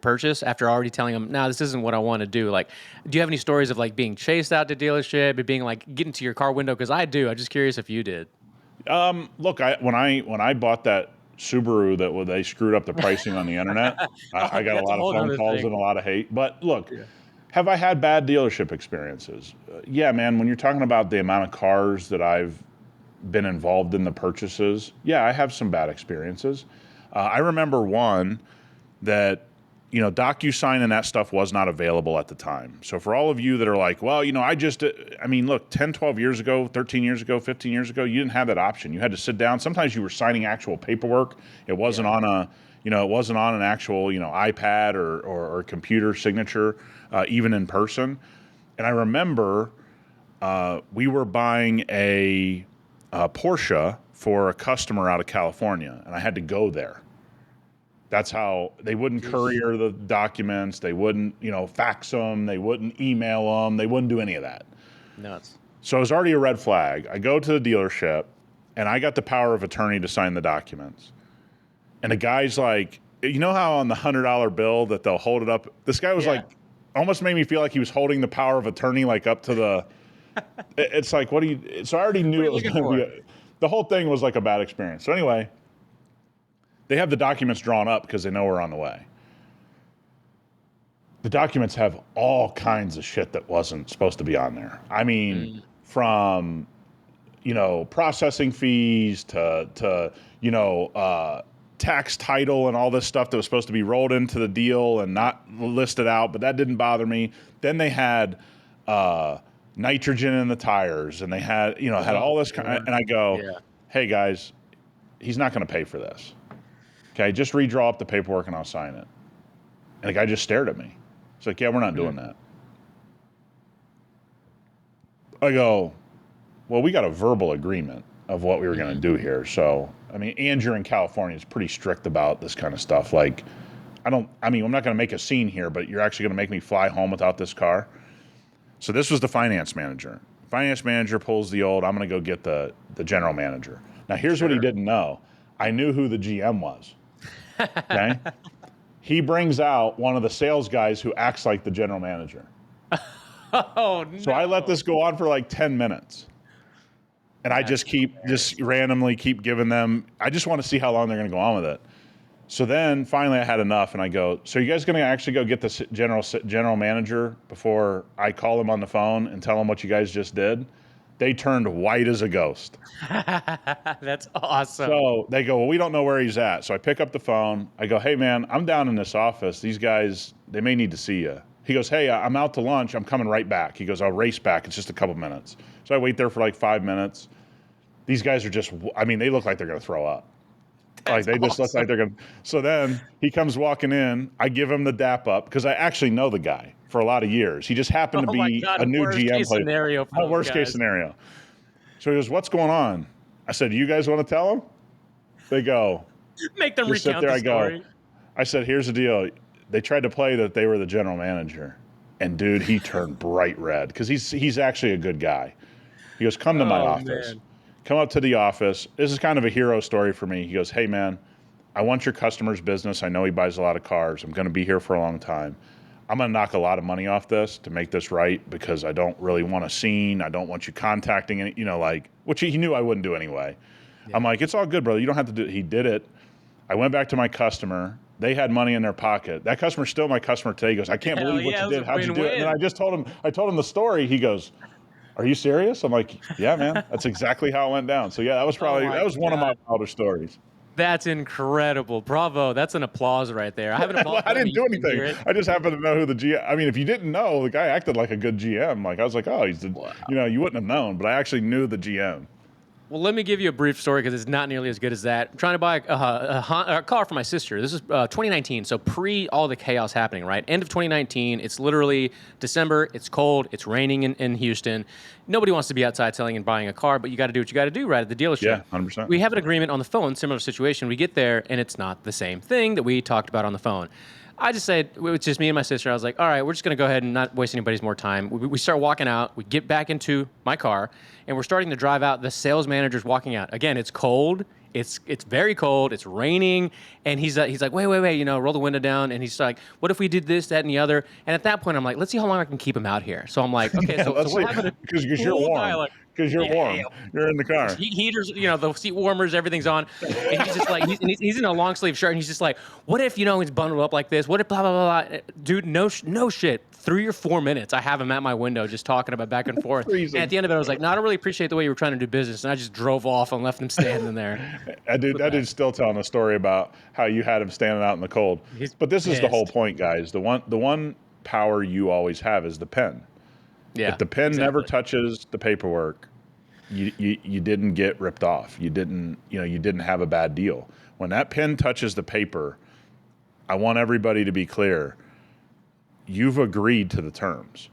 B: purchase after already telling them, no, this isn't what I want to do? Like, do you have any stories of being chased out to dealership, it being getting to your car window? Because I do. I'm just curious if you did.
A: Look, when I bought that Subaru that they screwed up the pricing on the internet, I got a lot of phone calls and a lot of hate. But look. Yeah. Have I had bad dealership experiences? Yeah, man, when you're talking about the amount of cars that I've been involved in the purchases, yeah, I have some bad experiences. I remember one that, DocuSign and that stuff was not available at the time. So for all of you that are like, well, look, 10, 12 years ago, 13 years ago, 15 years ago, you didn't have that option. You had to sit down. Sometimes you were signing actual paperwork. It wasn't on It wasn't on an actual, iPad or computer signature, even in person. And I remember we were buying a Porsche for a customer out of California, and I had to go there. That's how they wouldn't courier the documents. They wouldn't, fax them. They wouldn't email them. They wouldn't do any of that.
B: Nuts.
A: So it was already a red flag. I go to the dealership, and I got the power of attorney to sign the documents. And the guy's like, how on the $100 bill that they'll hold it up? This guy was like, almost made me feel like he was holding the power of attorney like up to the. It's like, what do you? So I already knew it was going to be. The whole thing was like a bad experience. So anyway, they have the documents drawn up because they know we're on the way. The documents have all kinds of shit that wasn't supposed to be on there. I mean, from processing fees to tax title and all this stuff that was supposed to be rolled into the deal and not listed out, but that didn't bother me. Then they had nitrogen in the tires, and they had had all this kind of, and I go, hey guys, he's not going to pay for this. Okay, just redraw up the paperwork and I'll sign it. And the guy just stared at me. He's like, yeah, we're not doing that. I go, well, we got a verbal agreement of what we were going to do here. So, I mean, and you're in California, it's pretty strict about this kind of stuff. Like, I'm not going to make a scene here, but you're actually going to make me fly home without this car. So this was the finance manager. Finance manager pulls the old, I'm going to go get the general manager. Now, here's what he didn't know. I knew who the GM was. Okay. He brings out one of the sales guys who acts like the general manager.
B: Oh, no.
A: So I let this go on for like 10 minutes. And I just randomly keep giving them, I just want to see how long they're going to go on with it. So then finally I had enough, and I go, so you guys going to actually go get the general manager before I call him on the phone and tell him what you guys just did? They turned white as a ghost.
B: That's awesome.
A: So they go, well, we don't know where he's at. So I pick up the phone. I go, hey, man, I'm down in this office. These guys, they may need to see you. He goes, hey, I'm out to lunch. I'm coming right back. He goes, I'll race back. It's just a couple minutes. So I wait there for like 5 minutes. These guys are just, they look like they're going to throw up. Just look like they're going to. So then he comes walking in. I give him the dap up because I actually know the guy for a lot of years. He just happened to be a new GM player. Worst case scenario. So he goes, what's going on? I said, you guys want to tell him? They go.
B: Make them recount the story.
A: I said, here's the deal. They tried to play that they were the general manager. And, dude, he turned bright red because he's actually a good guy. He goes, come to my office. Man. Come up to the office. This is kind of a hero story for me. He goes, hey, man, I want your customer's business. I know he buys a lot of cars. I'm going to be here for a long time. I'm going to knock a lot of money off this to make this right because I don't really want a scene. I don't want you contacting any, which he knew I wouldn't do anyway. Yeah. I'm like, it's all good, brother. You don't have to do it. He did it. I went back to my customer. They had money in their pocket. That customer's still my customer today. He goes, I can't believe what you did. How'd you do it? And then I told him the story. He goes, are you serious? I'm like, yeah, man. That's exactly how it went down. So, yeah, that was one of my wilder stories.
B: That's incredible. Bravo. That's an applause right there. I haven't
A: I didn't do anything. I just happened to know who the GM. I mean, if you didn't know, the guy acted like a good GM. Like, I was like, oh, he's the, you wouldn't have known, but I actually knew the GM.
B: Well, let me give you a brief story because it's not nearly as good as that. I'm trying to buy a car for my sister. This is 2019, so pre all the chaos happening, right? End of 2019. It's literally December. It's cold. It's raining in Houston. Nobody wants to be outside selling and buying a car, but you got to do what you got to do right at the dealership.
A: Yeah, 100%.
B: We have an agreement on the phone, similar situation. We get there, and it's not the same thing that we talked about on the phone. I just said, it's just me and my sister. I was like, all right, we're just going to go ahead and not waste anybody's more time. We start walking out. We get back into my car, and we're starting to drive out. The sales manager's walking out. Again, it's cold. It's very cold. It's raining. And he's like, wait, roll the window down. And he's like, what if we did this, that, and the other? And at that point, I'm like, let's see how long I can keep him out here. So I'm like, okay, so we're having
A: because you're warm. Because you're warm. You're in the car.
B: Heaters, the seat warmers, everything's on. And he's just like, he's in a long sleeve shirt. And he's just like, what if, he's bundled up like this? What if blah, blah, blah, blah. Dude, no shit. 3 or 4 minutes, I have him at my window just talking about back and forth. And at the end of it, I was like, no, I don't really appreciate the way you were trying to do business. And I just drove off and left him standing there.
A: That dude's still telling a story about how you had him standing out in the cold. But this is the whole point, guys. The one power you always have is the pen.
B: Yeah,
A: if the pen never touches the paperwork, you didn't get ripped off. You didn't have a bad deal. When that pen touches the paper, I want everybody to be clear. You've agreed to the terms.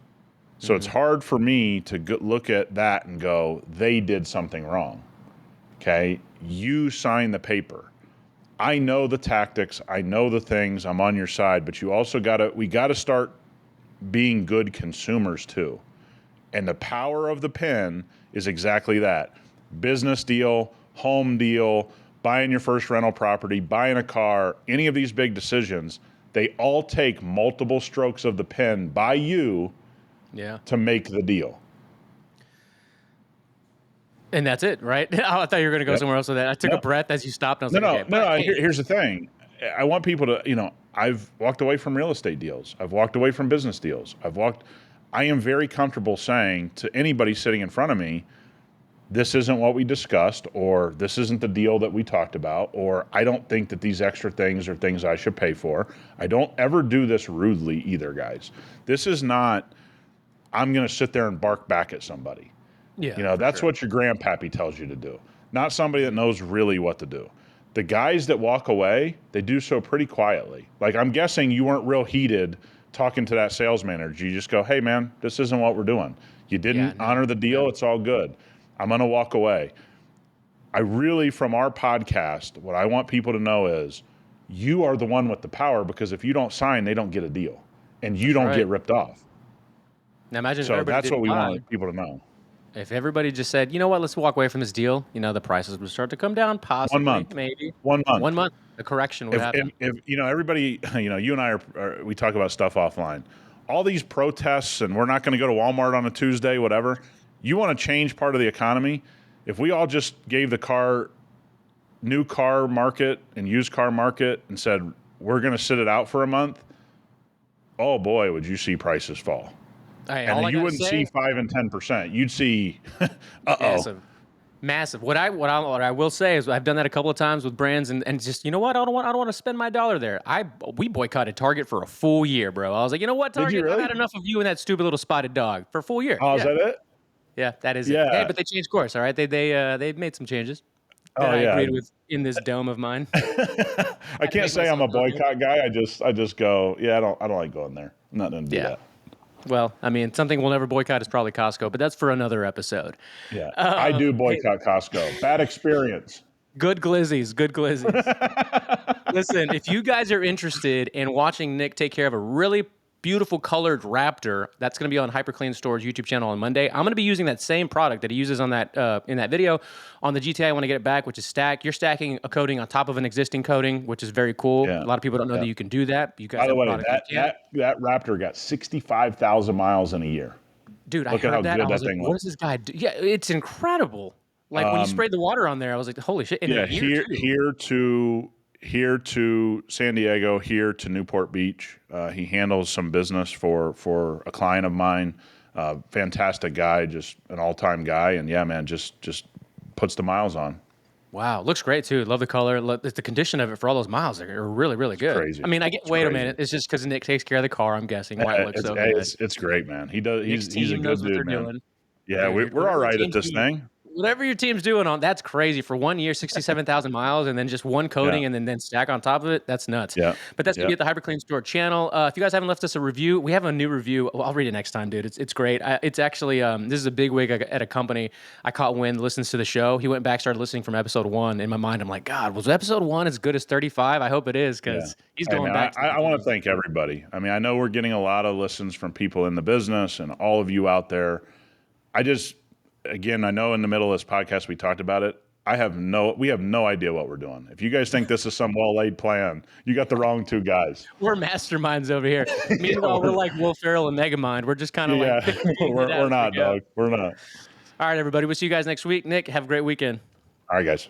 A: So it's hard for me to look at that and go, they did something wrong. Okay? You signed the paper. I know the tactics. I know the things. I'm on your side, but you also we got to start being good consumers too. And the power of the pen is exactly that. Business deal, home deal, buying your first rental property, buying a car, any of these big decisions, they all take multiple strokes of the pen by you to make the deal.
B: And that's it, right? I thought you were going to go somewhere else with that. I took a breath as you stopped. And I was like, okay.
A: No. Here's the thing. I want people to, I've walked away from real estate deals. I've walked away from business deals. I am very comfortable saying to anybody sitting in front of me, this isn't what we discussed, or this isn't the deal that we talked about, or I don't think that these extra things are things I should pay for. I don't ever do this rudely either, guys. This is not, I'm going to sit there and bark back at somebody.
B: Yeah,
A: that's what your grandpappy tells you to do. Not somebody that knows really what to do. The guys that walk away, they do so pretty quietly. Like, I'm guessing you weren't real heated talking to that sales manager. You just go, hey man, this isn't what we're doing. You didn't honor the deal. It's all good. I'm going to walk away. I really, from our podcast, what I want people to know is you are the one with the power, because if you don't sign, they don't get a deal and you don't get ripped off.
B: Now imagine
A: so that's what we want people to know.
B: If everybody just said, you know what, let's walk away from this deal, the prices would start to come down, possibly,
A: 1 month.
B: maybe.
A: 1 month.
B: 1 month, the correction would happen.
A: If everybody, you and I we talk about stuff offline. All these protests, and we're not going to go to Walmart on a Tuesday, whatever. You want to change part of the economy? If we all just gave the new car market and used car market and said, we're going to sit it out for a month, oh boy, would you see prices fall. And you wouldn't see 5 and 10%. You'd see,
B: massive. What I will say is I've done that a couple of times with brands, and just, I don't want to spend my dollar there. We boycotted Target for a full year, bro. I was like, you know what, Target,
A: really?
B: I've had enough of you and that stupid little spotted dog for a full year.
A: Oh, is that it?
B: Yeah, that is it. Hey, but they changed course. All right, they made some changes that I agreed with in this dome of mine.
A: I can't say I'm a boycott guy. I just go, I don't like going there. I'm not going to do that.
B: Well, I mean, something we'll never boycott is probably Costco, but that's for another episode.
A: Yeah, I do boycott Costco. Bad experience.
B: Good glizzies. Listen, if you guys are interested in watching Nick take care of a really beautiful colored Raptor, that's going to be on HyperClean Store's YouTube channel on Monday. I'm going to be using that same product that he uses on that in that video on the GTI. I want to get it back, which is stack. You're stacking a coating on top of an existing coating, which is very cool. A lot of people don't know that you can do that. You guys,
A: by the way, that Raptor got 65,000 miles in a year.
B: Dude, I heard that. I was like, what does this guy do? Yeah, it's incredible. Like when you sprayed the water on there, I was like, holy shit.
A: Here to San Diego, here to Newport Beach. He handles some business for a client of mine. Fantastic guy, just an all-time guy. And yeah, man, just puts the miles on.
B: Wow, looks great too. Love the color. The condition of it for all those miles are really, really good.
A: Crazy.
B: I mean, wait a minute. It's just because Nick takes care of the car, I'm guessing. Why it looks so good.
A: It's great, man. He does. He's a good dude, man.
B: Doing.
A: Yeah, we're all right at this thing.
B: Whatever your team's doing that's crazy for 1 year, 67,000 miles, and then just one coating and then stack on top of it. That's nuts.
A: Yeah.
B: But that's going to be at the HyperClean Store channel. If you guys haven't left us a review, we have a new review. Well, I'll read it next time, dude. It's great. It's actually, this is a big wig at a company I caught wind, listens to the show. He went back, started listening from episode 1. In my mind, I'm like, God, was episode 1 as good as 35? I hope it is, because he's going back.
A: I want to thank everybody. I mean, I know we're getting a lot of listens from people in the business and all of you out there. Again, I know in the middle of this podcast we talked about it. We have no idea what we're doing. If you guys think this is some well-laid plan, you got the wrong two guys.
B: We're masterminds over here. Meanwhile, we're like Will Ferrell and Megamind. We're just kind of like...
A: we're not, dog. We're not.
B: All right, everybody. We'll see you guys next week. Nick, have a great weekend.
A: All right, guys.